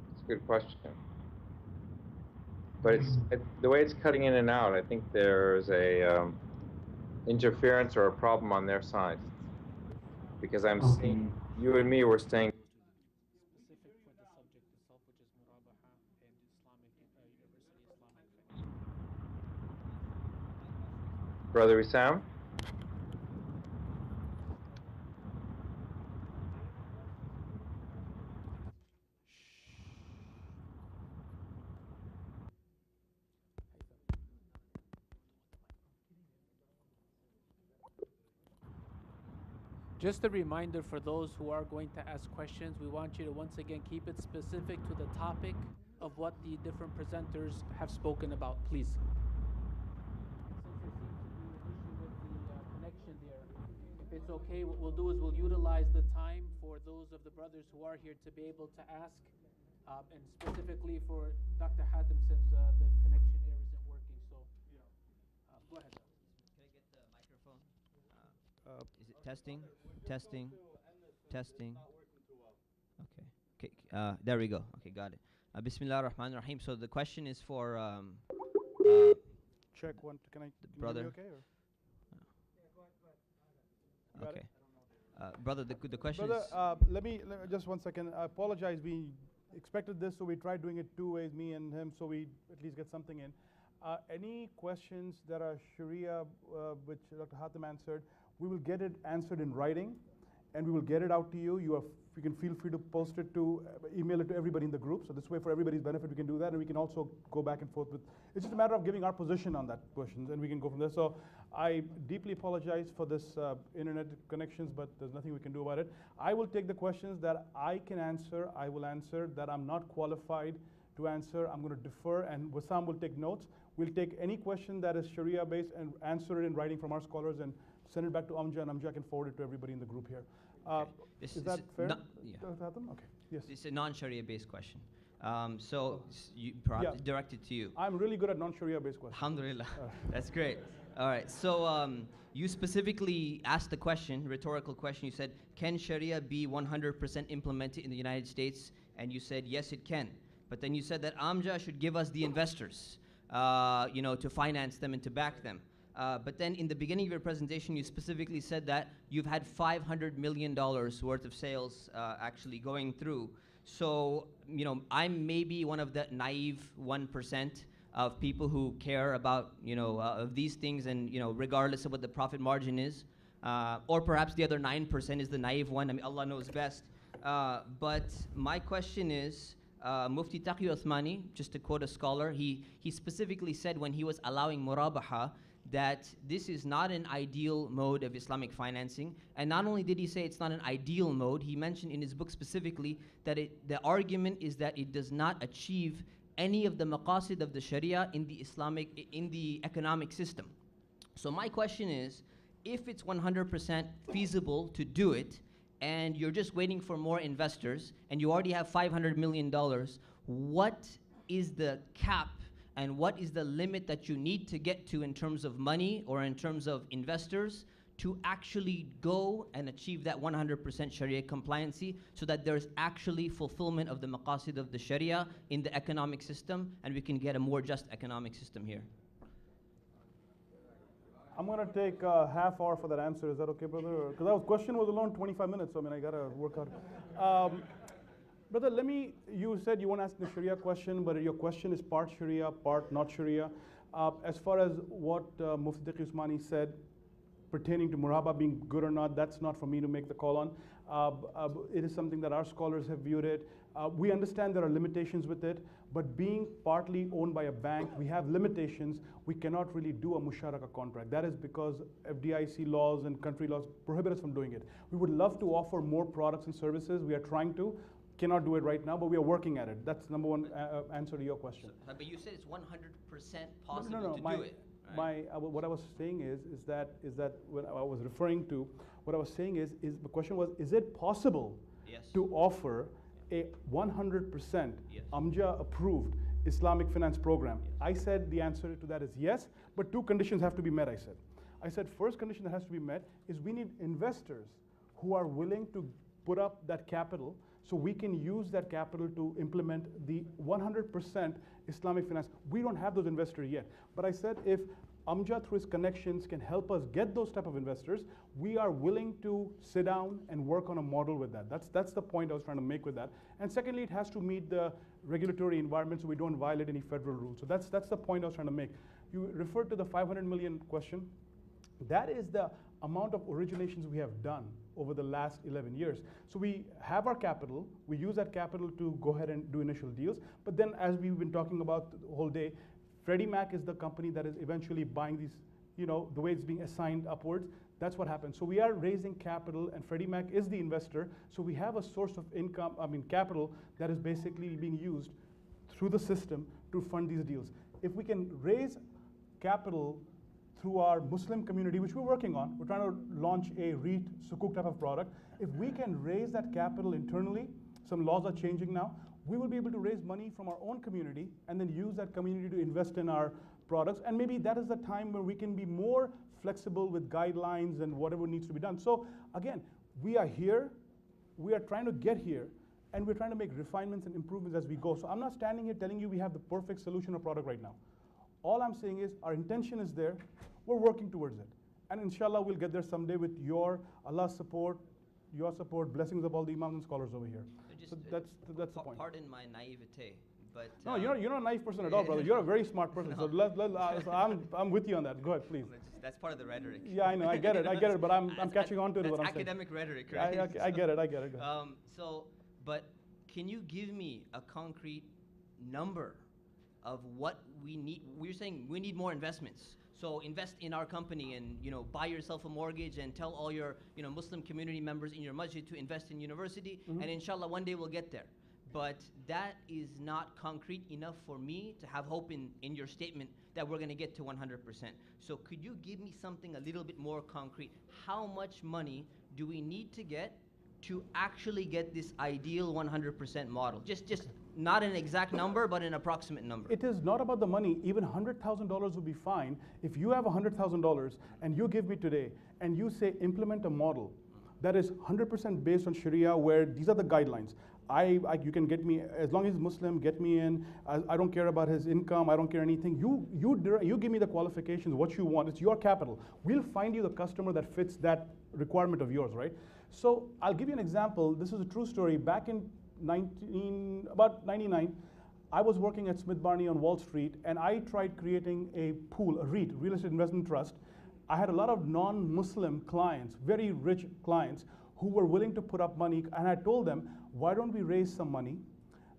It's a good question. But the way it's cutting in and out, I think there's a interference or a problem on their side. Because I'm seeing you and me were staying Specific for the subject itself, which is Murabaha and Islamic University Islamic. Brother Wissam? Just a reminder for those who are going to ask questions, we want you to once again keep it specific to the topic of what the different presenters have spoken about, please. Since there seems to be an issue with the connection there, if it's okay, what we'll do is we'll utilize the time for those of the brothers who are here to be able to ask, and specifically for Dr. Hatem, since the connection here isn't working. So, go ahead. Can I get the microphone? Is it testing? Testing? Testing? Okay. Okay. There we go. Okay, got it. Bismillah ar-Rahman ar-Rahim. So the question is for Check one. Can I? brother. Okay. Or? Okay. Brother, the question Brother, is. let me just 1 second. I apologize. We expected this, so we tried doing it 2 ways, me and him, so we at least get something in. Any questions that are Sharia, which Dr. Hatem answered, we will get it answered in writing, and we will get it out to you. You can feel free to post it to, email it to everybody in the group. So this way, for everybody's benefit, we can do that, and we can also go back and forth with. It's just a matter of giving our position on that question, and we can go from there. So I deeply apologize for this internet connections, but there's nothing we can do about it. I will take the questions that I can answer. I will answer that I'm not qualified to answer. I'm going to defer, and Wissam will take notes. We'll take any question that is Sharia-based and answer it in writing from our scholars and send it back to Amja, and Amja can forward it to everybody in the group here. Is that fair? Yeah. Okay. Yes. It's a non-Sharia-based question. So you perhaps directed to you. I'm really good at non-Sharia-based questions. Alhamdulillah. That's great. All right. So you specifically asked the question, rhetorical question. You said, can Sharia be 100% implemented in the United States? And you said, yes, it can. But then you said that Amja should give us the investors, to finance them and to back them. But then in the beginning of your presentation, you specifically said that you've had $500 million worth of sales actually going through. So, I'm maybe one of the naive 1%. of people who care about, of these things, and, regardless of what the profit margin is. Or perhaps the other 9% is the naive one. I mean, Allah knows best. But my question is, Mufti Taqi Uthmani, just to quote a scholar, he specifically said when he was allowing murabaha that this is not an ideal mode of Islamic financing. And not only did he say it's not an ideal mode, he mentioned in his book specifically that the argument is that it does not achieve any of the maqasid of the Sharia in the economic system. So my question is, if it's 100% feasible to do it, and you're just waiting for more investors, and you already have $500 million, what is the cap and what is the limit that you need to get to in terms of money or in terms of investors to actually go and achieve that 100% Sharia compliancy, so that there's actually fulfillment of the maqasid of the Sharia in the economic system, and we can get a more just economic system here? I'm going to take a half hour for that answer. Is that okay, brother? Because that question was alone 25 minutes, so I mean, I got to work out. Brother, you said you want to ask the Sharia question, but your question is part Sharia, part not Sharia. As far as what Mufti Taqi Uthmani said pertaining to muraba being good or not, that's not for me to make the call on. It is something that our scholars have viewed it. We understand there are limitations with it, but being partly owned by a bank, we have limitations. We cannot really do a musharaka contract. That is because FDIC laws and country laws prohibit us from doing it. We would love to offer more products and services. We are trying to. Cannot do it right now, but we are working at it. That's number one answer to your question. But you said it's 100% possible no, to do it. Right? What I was saying is that when I was referring to, what I was saying is the question was, is it possible to offer a 100% Amja approved Islamic finance program? I said the answer to that is yes, but two conditions have to be met, I said first condition that has to be met is we need investors who are willing to put up that capital so we can use that capital to implement the 100% Islamic finance. We don't have those investors yet. But I said if Amja through his connections can help us get those type of investors, we are willing to sit down and work on a model with that. That's the point I was trying to make with that. And secondly, it has to meet the regulatory environment so we don't violate any federal rules. So that's the point I was trying to make. You referred to the 500 million question. That is the amount of originations we have done over the last 11 years. So we have our capital, we use that capital to go ahead and do initial deals, but then as we've been talking about the whole day, Freddie Mac is the company that is eventually buying these, the way it's being assigned upwards, that's what happens. So we are raising capital and Freddie Mac is the investor, so we have a source of income, capital that is basically being used through the system to fund these deals. If we can raise capital through our Muslim community, which we're working on. We're trying to launch a REIT sukuk type of product. If we can raise that capital internally, some laws are changing now, we will be able to raise money from our own community and then use that community to invest in our products. And maybe that is the time where we can be more flexible with guidelines and whatever needs to be done. So again, we are here, we are trying to get here, and we're trying to make refinements and improvements as we go. So I'm not standing here telling you we have the perfect solution or product right now. All I'm saying is our intention is there, we're working towards it. And inshallah, we'll get there someday with Allah's support, your support, blessings of all the imams and scholars over here. So that's the point. Pardon my naivete, but... No, you're not a naive person at all, brother. You're a very smart person. No. So so I'm with you on that. Go ahead, please. That's part of the rhetoric. Yeah, I know, I get it, but I'm catching on to it. That's academic rhetoric, right? I get it. But can you give me a concrete number of what we need? We're saying we need more investments. So invest in our company and buy yourself a mortgage and tell all your Muslim community members in your masjid to invest in university, and inshallah one day we'll get there. But that is not concrete enough for me to have hope in your statement that we're going to get to 100%. So could you give me something a little bit more concrete? How much money do we need to get to actually get this ideal 100% model? Just not an exact number, but an approximate number. It is not about the money. Even $100,000 would be fine. If you have $100,000 and you give me today and you say implement a model that is 100% based on Sharia, where these are the guidelines. You can get me, as long as he's Muslim, get me in. I don't care about his income. I don't care anything. You give me the qualifications, what you want. It's your capital. We'll find you the customer that fits that requirement of yours, right? So I'll give you an example. This is a true story. Back in about 99, I was working at Smith Barney on Wall Street, and I tried creating a pool, a REIT, Real Estate Investment Trust. I had a lot of non-Muslim clients, very rich clients, who were willing to put up money, and I told them, why don't we raise some money?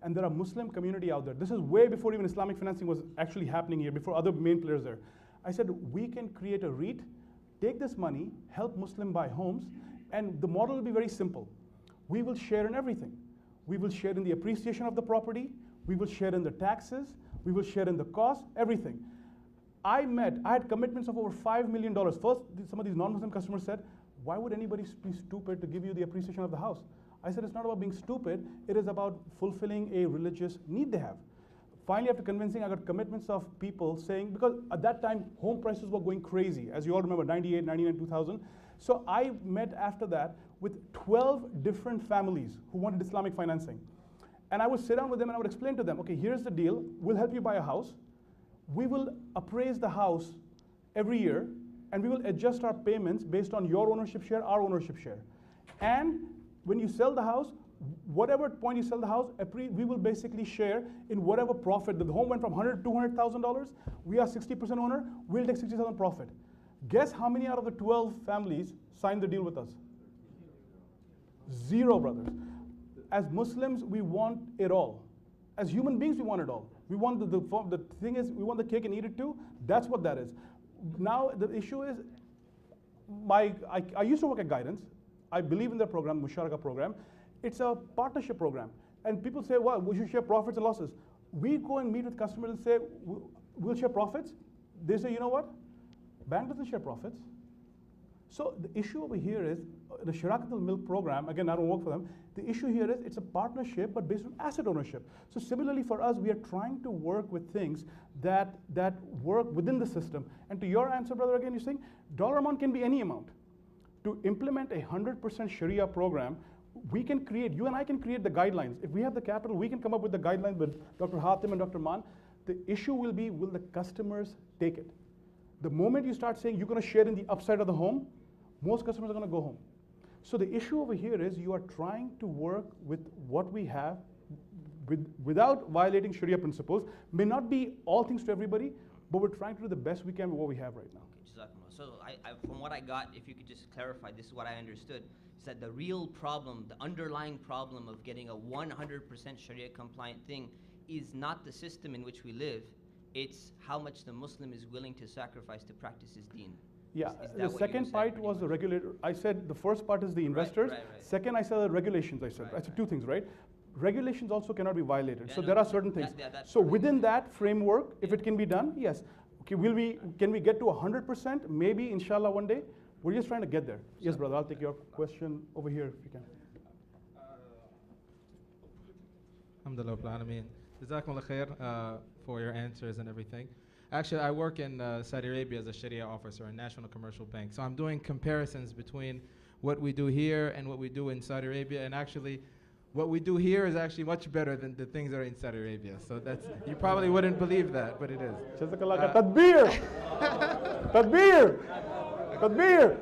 And there are Muslim community out there. This is way before even Islamic financing was actually happening here, before other main players there. I said, we can create a REIT, take this money, help Muslim buy homes, and the model will be very simple. We will share in everything. We will share in the appreciation of the property, we will share in the taxes, we will share in the cost, everything. I had commitments of over $5 million. First, some of these non-Muslim customers said, why would anybody be stupid to give you the appreciation of the house? I said, it's not about being stupid, it is about fulfilling a religious need they have. Finally, after convincing, I got commitments of people saying, because at that time, home prices were going crazy, as you all remember, 98, 99, 2000. So I met after that with 12 different families who wanted Islamic financing. And I would sit down with them and I would explain to them, okay, here's the deal, we'll help you buy a house. We will appraise the house every year, and we will adjust our payments based on your ownership share, our ownership share. And when you sell the house, whatever point you sell the house, we will basically share in whatever profit. The home went from $100,000 to $200,000. We are 60% owner. We'll take 60,000 profit. Guess how many out of the 12 families signed the deal with us? 0, brothers. As Muslims, we want it all. As human beings, we want it all. We want the thing is, we want the cake and eat it too. That's what that is. Now the issue is, I used to work at Guidance. I believe in their program, Musharaka program. It's a partnership program. And people say, well, we should share profits and losses. We go and meet with customers and say, we'll share profits. They say, you know what? Bank doesn't share profits. So the issue over here is, the Shirakatul Milk program, again, I don't work for them, the issue here is it's a partnership, but based on asset ownership. So similarly for us, we are trying to work with things that work within the system. And to your answer, brother, again, you're saying dollar amount can be any amount. To implement a 100% Sharia program, we can create, you and I can create the guidelines. If we have the capital, we can come up with the guidelines with Dr. Hatim and Dr. Man. The issue will be, will the customers take it? The moment you start saying you're going to share in the upside of the home, most customers are going to go home. So the issue over here is you are trying to work with what we have without violating Sharia principles. May not be all things to everybody, but we're trying to do the best we can with what we have right now. Okay, so from what I got, if you could just clarify, this is what I understood, is that the real problem, the underlying problem of getting a 100% Sharia compliant thing is not the system in which we live, it's how much the Muslim is willing to sacrifice to practice his deen. Yeah, the second part was the regulator. I said the first part is the investors. Right. Second, I said the regulations. I said two things, right? Regulations also cannot be violated. Yeah, so no, there are certain things. So within that framework, if it can be done, yes. Okay, can we get to 100%? Maybe, inshallah, one day. We're just trying to get there. Yes, brother, I'll take your question over here if you can. Alhamdulillah, Rabbil Alameen. Jazakumullah khair for your answers and everything. Actually, I work in Saudi Arabia as a Sharia officer in National Commercial Bank. So I'm doing comparisons between what we do here and what we do in Saudi Arabia. And actually, what we do here is actually much better than the things that are in Saudi Arabia. So that's, you probably wouldn't believe that, but it is. Tadbir! Tadbir! Tadbir!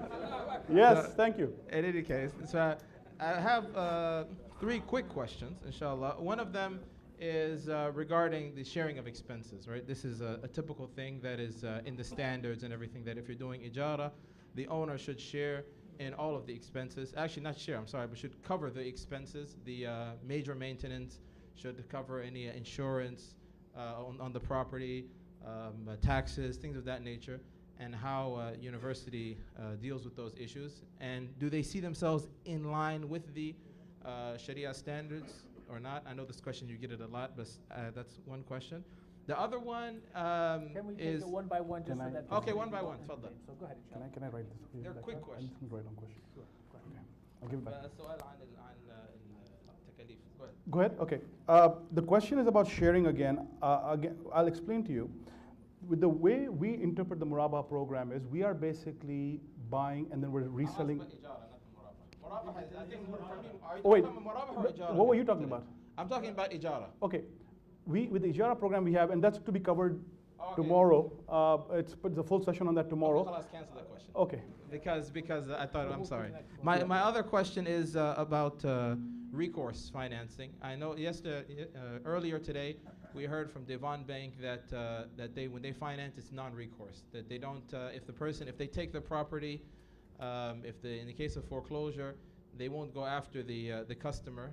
Yes, thank you. In any case, so I have 3 quick questions, inshallah. One of them is regarding the sharing of expenses, right? This is a typical thing that is in the standards and everything, that if you're doing ijara, the owner should share in all of the expenses. Actually, not share, I'm sorry, but should cover the expenses. The major maintenance should cover any insurance on the property, taxes, things of that nature, and how university deals with those issues. And do they see themselves in line with the Sharia standards or not? I know this question, you get it a lot, but that's one question. The other one Can we take is... it one by one just so that... Okay, one by one, tfadal. So go ahead, inshallah. Can I write this for you? They're Like quick that? questions. I just write on questions. Sure. Okay. I'll give it back. السؤال عن التكاليف. Go ahead. Go ahead. Okay. The question is about sharing again. Again, I'll explain to you. With the way we interpret the Murabah program is we are basically buying and then we're reselling. Oh wait, what were you talking about? I'm talking about ijara. Okay, with the Ijara program we have, and that's to be covered Okay. tomorrow. It's the full session on that tomorrow. Okay, let's cancel that question. Okay. Because I thought, I'm sorry. My other question is about recourse financing. I know earlier today we heard from Devon Bank that when they finance, it's non-recourse, that they don't if they take the property, in the case of foreclosure, they won't go after the customer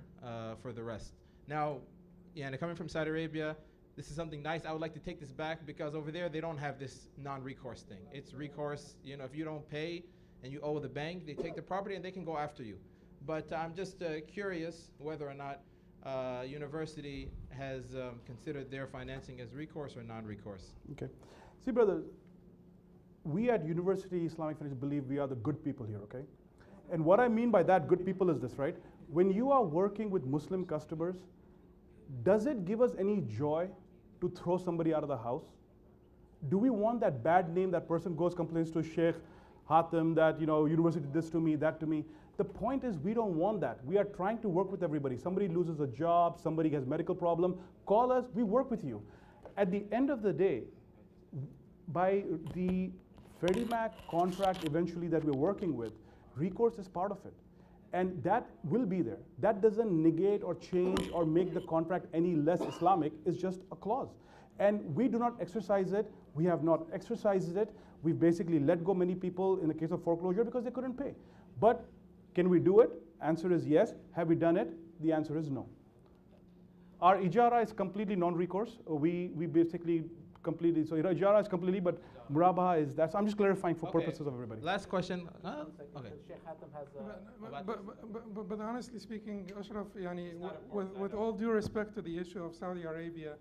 for the rest. Now, and coming from Saudi Arabia, this is something nice. I would like to take this back because over there they don't have this non-recourse thing. It's recourse. If you don't pay and you owe the bank, they take the property and they can go after you. But I'm just curious whether or not university has considered their financing as recourse or non-recourse. Okay. See, brother, we at University Islamic Finance believe we are the good people here, okay? And what I mean by that good people is this, right? When you are working with Muslim customers, does it give us any joy to throw somebody out of the house? Do we want that bad name, that person goes complains to Sheikh Hatem that, university did this to me, that to me? The point is we don't want that. We are trying to work with everybody. Somebody loses a job, somebody has medical problem, call us, we work with you. At the end of the day, by the Freddie Mac contract eventually that we're working with, recourse is part of it. And that will be there. That doesn't negate or change or make the contract any less Islamic. It's just a clause. And we do not exercise it. We have not exercised it. We've basically let go many people in the case of foreclosure because they couldn't pay. But can we do it? Answer is yes. Have we done it? The answer is no. Our ijara is completely non-recourse. We basically completely, so ijara is completely, but murabaha is that. So I'm just clarifying for purposes of everybody. Last question. Okay. Sheikh Hatem has But honestly speaking, Ashraf, with all due respect to the issue of Saudi Arabia,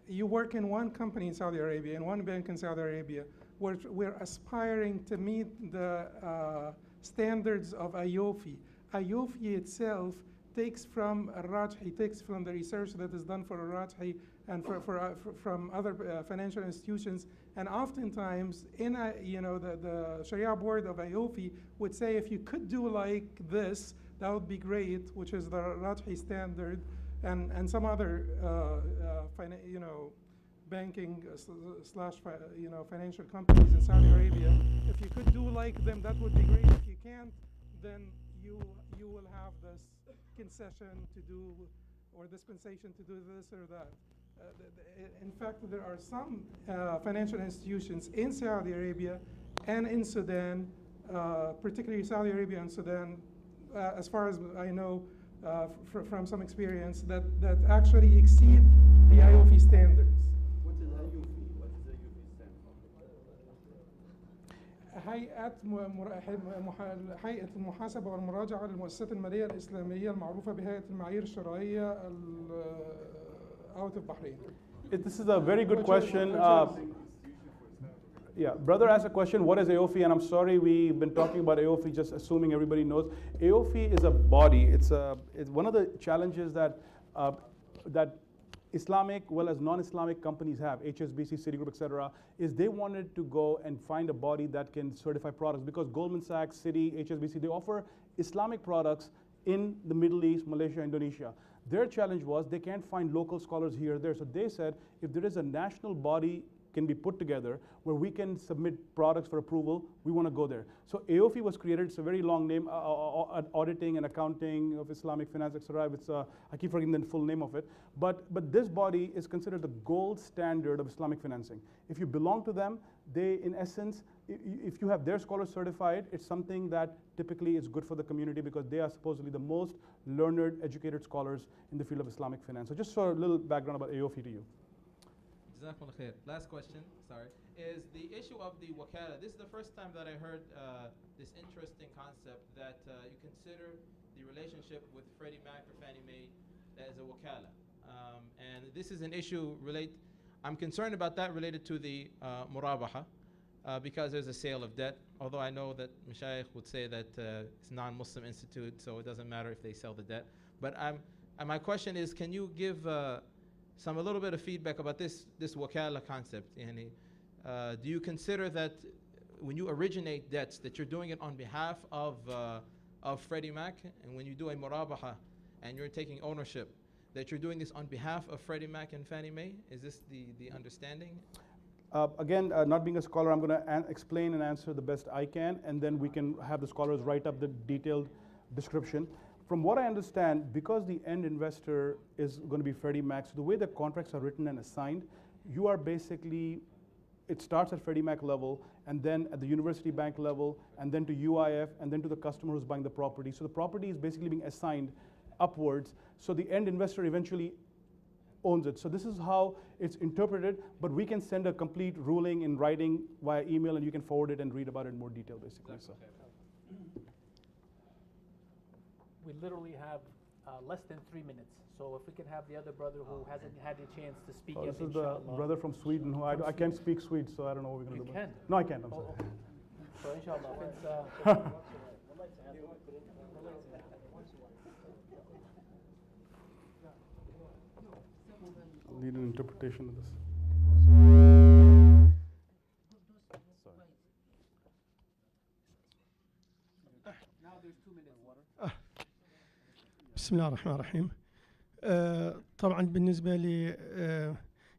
you work in one company in Saudi Arabia, in one bank in Saudi Arabia. We're aspiring to meet the standards of IOFI. IOFI itself takes from Al-Rajhi, takes from the research that is done for Al-Rajhi and from other financial institutions. And oftentimes, the Sharia board of IOFI would say, if you could do like this, that would be great, which is the Rajhi standard, and some other, banking slash financial companies in Saudi Arabia. If you could do like them, that would be great. If you can't, then you will have this concession to do, or dispensation to do this or that. In fact, there are some financial institutions in Saudi Arabia and in Sudan, particularly Saudi Arabia and Sudan, as far as I know from some experience, that actually exceed the IOFI standards. What is IOFI? What does IOFI stand for? هيئة المحاسبة والمراجعة للمؤسسات المالية الإسلامية المعروفة بهيئة المعايير الشرعية out of Bahrain. This is a very good question. Yeah, brother asked a question, what is AOFI? And I'm sorry, we've been talking about AOFI, just assuming everybody knows. AOFI is a body. It's one of the challenges that Islamic, well as non-Islamic companies have, HSBC, Citigroup, etc., is they wanted to go and find a body that can certify products, because Goldman Sachs, Citi, HSBC, they offer Islamic products in the Middle East, Malaysia, Indonesia. Their challenge was they can't find local scholars here or there. So they said, if there is a national body can be put together where we can submit products for approval, we want to go there. So AOFI was created. It's a very long name, auditing and accounting of Islamic finance, etc. I keep forgetting the full name of it. But this body is considered the gold standard of Islamic financing. If you belong to them, they, in essence, if you have their scholars certified, it's something that typically is good for the community because they are supposedly the most learned, educated scholars in the field of Islamic finance. So just for a little background about AOFI to you. Jazakumullah khair. Last question, sorry, is the issue of the wakala. This is the first time that I heard this interesting concept that you consider the relationship with Freddie Mac or Fannie Mae as a wakala. And this is an issue I'm concerned about that related to the murabaha because there's a sale of debt, although I know that Mashayikh would say that it's a non-Muslim institute, so it doesn't matter if they sell the debt. But my question is, can you give a little bit of feedback about this wakala concept? Do you consider that when you originate debts that you're doing it on behalf of Freddie Mac, and when you do a murabaha and you're taking ownership, that you're doing this on behalf of Freddie Mac and Fannie Mae? Is this the understanding? Again, not being a scholar, I'm going to explain and answer the best I can, and then we can have the scholars write up the detailed description. From what I understand, because the end investor is going to be Freddie Mac, so the way the contracts are written and assigned, you are basically, it starts at Freddie Mac level, and then at the university bank level, and then to UIF, and then to the customer who's buying the property. So the property is basically being assigned upwards, so the end investor eventually owns it. So this is how it's interpreted, but we can send a complete ruling in writing via email, and you can forward it and read about it in more detail, basically. So. We literally have less than 3 minutes. So if we can have the other brother who hasn't had a chance to speak yet, this is the brother from Sweden who I can't speak Swede, so I don't know what we're going to do. You can? No, I can't. I'm sorry. Okay. So inshallah, I'll need an interpretation of this. now there's 2 minutes. بسم الله الرحمن الرحيم. طبعا بالنسبة لي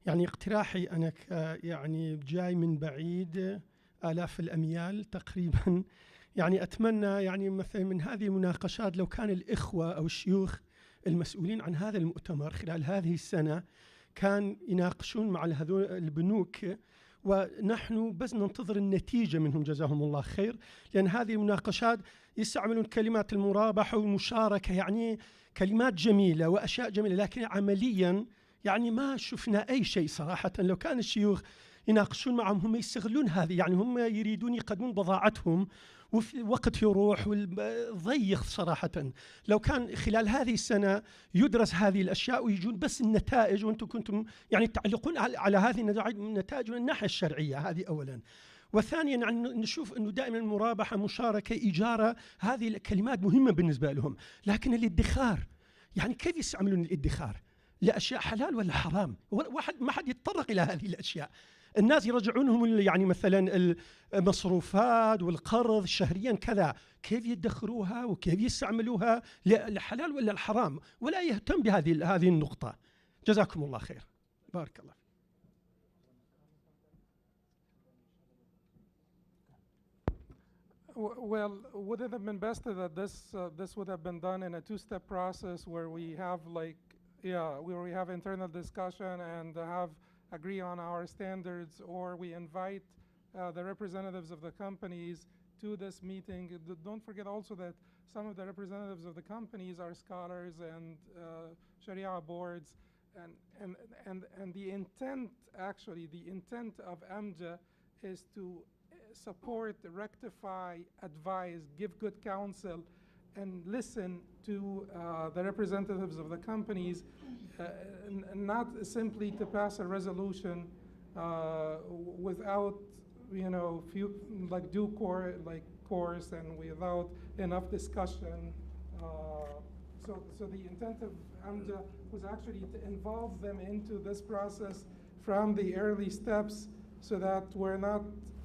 يعني اقتراحي أنا يعني جاي من بعيد آلاف الأميال تقريبا، يعني أتمنى يعني مثلا من هذه المناقشات لو كان الإخوة أو الشيوخ المسؤولين عن هذا المؤتمر خلال هذه السنة كان يناقشون مع هذول البنوك، ونحن بس ننتظر النتيجة منهم جزاهم الله خير، لأن هذه المناقشات يستعملون كلمات المرابحة والمشاركة، يعني كلمات جميلة وأشياء جميلة، لكن عمليا يعني ما شفنا أي شيء صراحة. لو كان الشيوخ يناقشون معهم هم يستغلون هذه، يعني هم يريدون يقدمون بضاعتهم وفي وقت يروح ضيق صراحة. لو كان خلال هذه السنة يدرس هذه الأشياء ويجون بس النتائج، وأنتم كنتم يعني تعلقون على هذه النتائج من الناحية الشرعية، هذه أولا. وثانيا يعني نشوف أنه دائما المرابحة مشاركة إجارة هذه الكلمات مهمة بالنسبة لهم، لكن الادخار يعني كيف يستعملون الادخار لأشياء حلال ولا حرام؟ ما حد يتطرق إلى هذه الأشياء. الناس يرجعونهم يعني مثلا المصروفات والقرض شهريا كذا، كيف يدخروها وكيف يستعملوها لحلال ولا الحرام، ولا يهتم بهذه النقطة. جزاكم الله خير. بارك الله. Well, would it have been best that this would have been done in a two-step process where we have where we have internal discussion and agree on our standards, or we invite the representatives of the companies to this meeting. Don't forget also that some of the representatives of the companies are scholars and Sharia boards, and the intent, actually, the intent of Amja is to support, rectify, advise, give good counsel, and listen to the representatives of the companies, not simply to pass a resolution without, due course and without enough discussion. So the intent of Amja was actually to involve them into this process from the early steps, so that we're not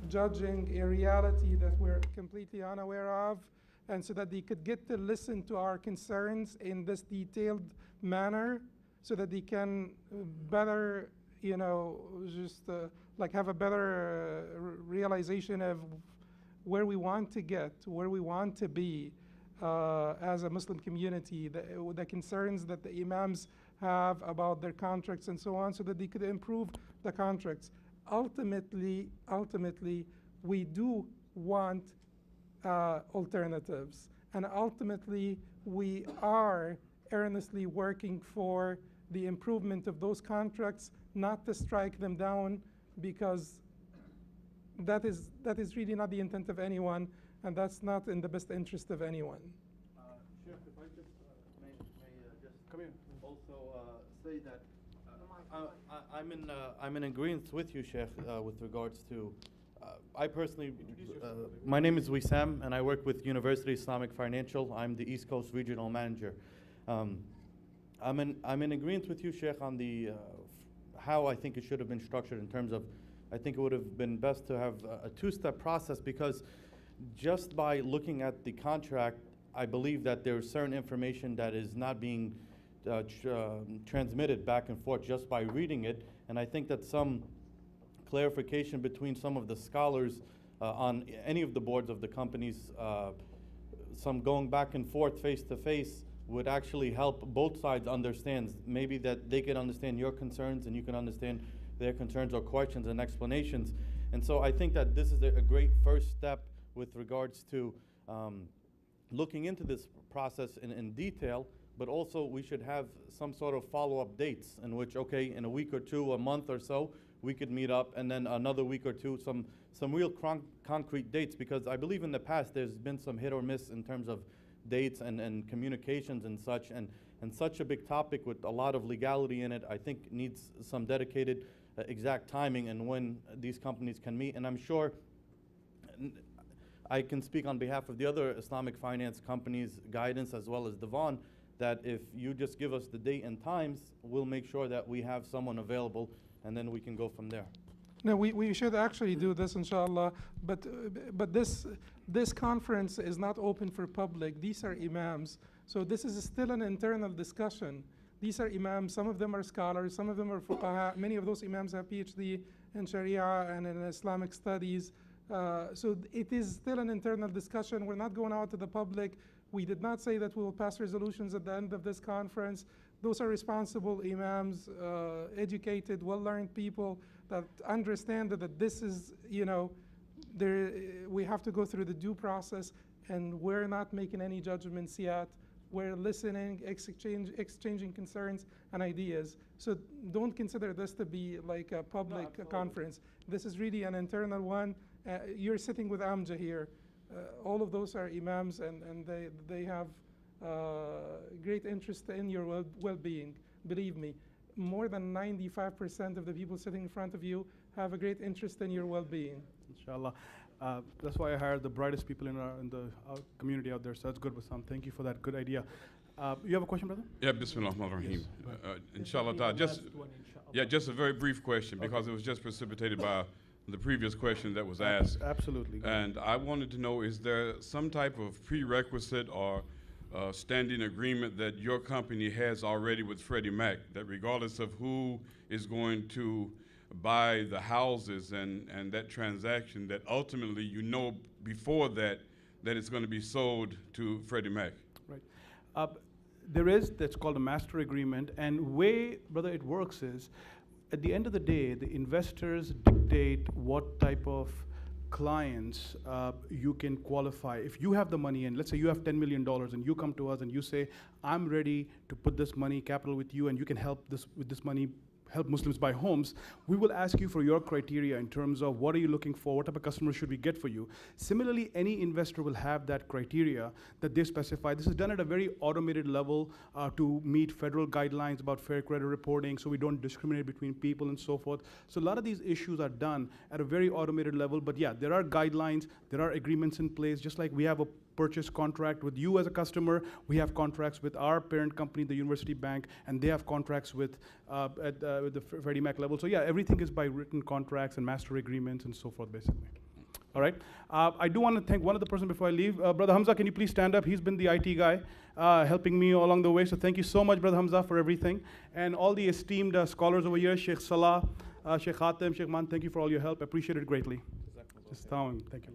judging a reality that we're completely unaware of, and so that they could get to listen to our concerns in this detailed manner, so that they can better, have a better realization of where we want to get, where we want to be as a Muslim community, the concerns that the imams have about their contracts and so on, so that they could improve the contracts. Ultimately, we do want alternatives, and ultimately we are earnestly working for the improvement of those contracts, not to strike them down, because that is really not the intent of anyone, and that's not in the best interest of anyone. Sheikh, if I just may just come in. Also say that I'm in agreement with you, Sheikh, with regards to. I personally, my name is Wissam, and I work with University Islamic Financial. I'm the East Coast Regional Manager. I'm in agreement with you, Sheikh, on the how I think it should have been structured in terms of. I think it would have been best to have a two-step process, because just by looking at the contract, I believe that there is certain information that is not being transmitted back and forth just by reading it. And I think that some clarification between some of the scholars on any of the boards of the companies, some going back and forth face to face would actually help both sides understand. Maybe that they can understand your concerns and you can understand their concerns or questions and explanations. And so I think that this is a great first step with regards to looking into this process in detail, but also we should have some sort of follow-up dates in which, okay, in a week or two, a month or so, we could meet up, and then another week or two, some real concrete dates, because I believe in the past there's been some hit or miss in terms of dates and communications and such, and such a big topic with a lot of legality in it, I think needs some dedicated exact timing and when these companies can meet. And I'm sure I can speak on behalf of the other Islamic finance companies' guidance as well as Devon, that if you just give us the date and times, we'll make sure that we have someone available, and then we can go from there. No, we should actually do this, inshallah. But this conference is not open for public. These are imams, so this is still an internal discussion. These are imams. Some of them are scholars. Some of them are fuqaha. Many of those imams have PhD in Sharia and in Islamic studies. So it is still an internal discussion. We're not going out to the public. We did not say that we will pass resolutions at the end of this conference. Those are responsible imams, educated, well-learned people that understand that this is, we have to go through the due process, and we're not making any judgments yet. We're listening, exchanging concerns and ideas. So don't consider this to be like a public conference. This is really an internal one. You're sitting with Amja here. All of those are imams, and they have great interest in your well-being. Believe me, more than 95% of the people sitting in front of you have a great interest in your well-being. Inshallah. That's why I hired the brightest people in the community out there. So that's good, Bassam. Thank you for that good idea. You have a question, brother? Yeah, Bismillah ar-Rahman ar-Rahim. Inshallah, just a very brief question, because it was just precipitated by the previous question that was asked. Absolutely. And I wanted to know, is there some type of prerequisite or standing agreement that your company has already with Freddie Mac, that regardless of who is going to buy the houses and that transaction, that ultimately before that it's going to be sold to Freddie Mac? Right. That's called a master agreement, and way, brother, it works is, at the end of the day, the investors dictate what type of clients you can qualify. If you have the money, and let's say you have $10 million and you come to us and you say, I'm ready to put this money, capital with you, and you can help with this money, help Muslims buy homes, we will ask you for your criteria in terms of what are you looking for, what type of customers should we get for you. Similarly, any investor will have that criteria that they specify. This is done at a very automated level to meet federal guidelines about fair credit reporting, so we don't discriminate between people and so forth. So a lot of these issues are done at a very automated level, but yeah, there are guidelines, there are agreements in place, just like we have a purchase contract with you as a customer, we have contracts with our parent company, the University Bank, and they have contracts with the Freddie Mac level. So yeah, everything is by written contracts and master agreements and so forth, basically. All right. I do want to thank one other person before I leave. Brother Hamza, can you please stand up? He's been the IT guy helping me along the way. So thank you so much, Brother Hamza, for everything. And all the esteemed scholars over here, Sheikh Salah, Sheikh Khatem, Sheikh Man, thank you for all your help. I appreciate it greatly. Just thank you.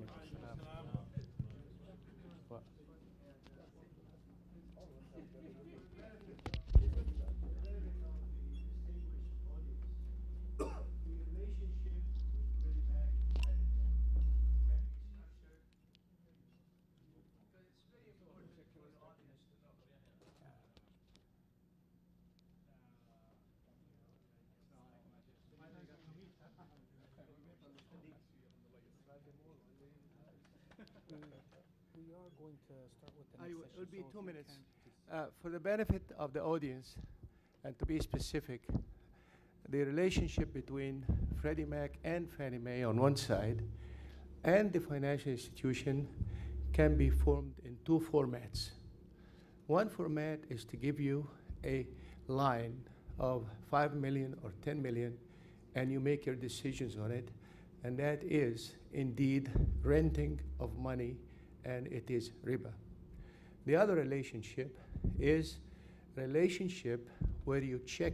We are going to start with the It next session. will be so 2 if you minutes. can, For the benefit of the audience, and to be specific, the relationship between Freddie Mac and Fannie Mae on one side and the financial institution can be formed in two formats. One format is to give you a line of 5 million or 10 million, and you make your decisions on it, and that is indeed renting of money, and it is riba. The other relationship is relationship where you check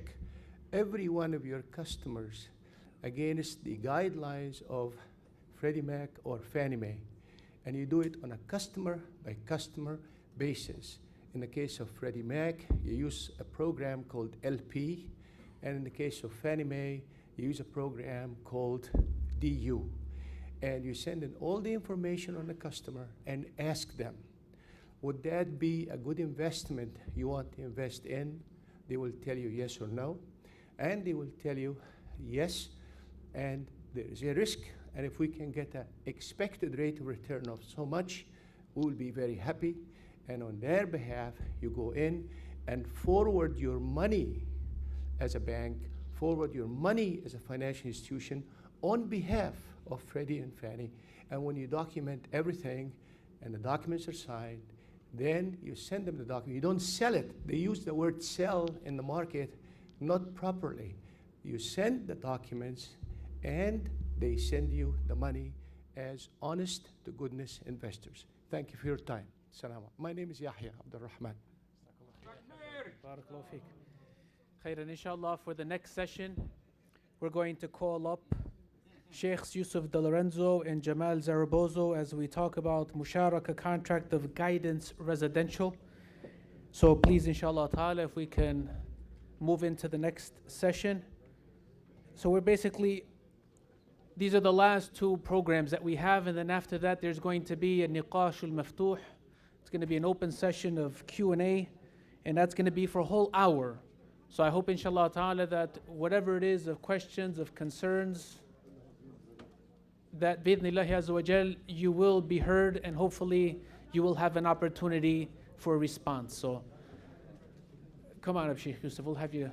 every one of your customers against the guidelines of Freddie Mac or Fannie Mae. And you do it on a customer by customer basis. In the case of Freddie Mac, you use a program called LP. And in the case of Fannie Mae, you use a program called DU. And you send in all the information on the customer and ask them, would that be a good investment you want to invest in? They will tell you yes or no. And they will tell you yes, and there is a risk. And if we can get an expected rate of return of so much, we will be very happy. And on their behalf, you go in and forward your money as a bank, forward your money as a financial institution on behalf of Freddie and Fannie. And when you document everything and the documents are signed, then you send them the document. You don't sell it. They use the word sell in the market not properly. You send the documents and they send you the money as honest to goodness investors. Thank you for your time. Salam. My name is Yahya Abdul Rahman. Barakallahu feek. Khairan, inshallah, for the next session, we're going to call up Sheikhs Yusuf De Lorenzo and Jamal Zarabozo as we talk about Musharaka contract of guidance residential. So please, inshallah ta'ala, if we can move into the next session. So we're basically, these are the last two programs that we have, and then after that there's going to be a niqash al-maftuh. It's going to be an open session of Q&A, and that's going to be for a whole hour. So I hope inshallah ta'ala that whatever it is of questions, of concerns, that bi'idhnillahi azza wa jal, you will be heard, and hopefully you will have an opportunity for a response. So come on up, Sheikh Yusuf, we'll have you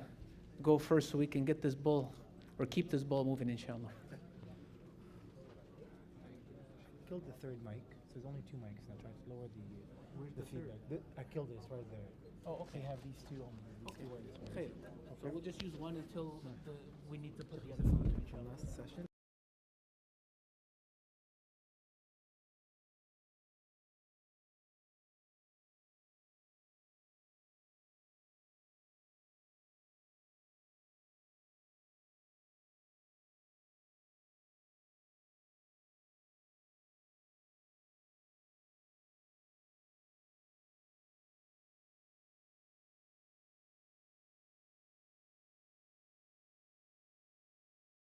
go first so we can get this ball, or keep this ball moving, inshallah. Killed the third mic, so there's only two mics now. Try to lower the feedback. I killed it, it's right there. Oh, okay. They have these two only. Okay. So we'll just use one until we need to put the other phone to inshallah. Last session.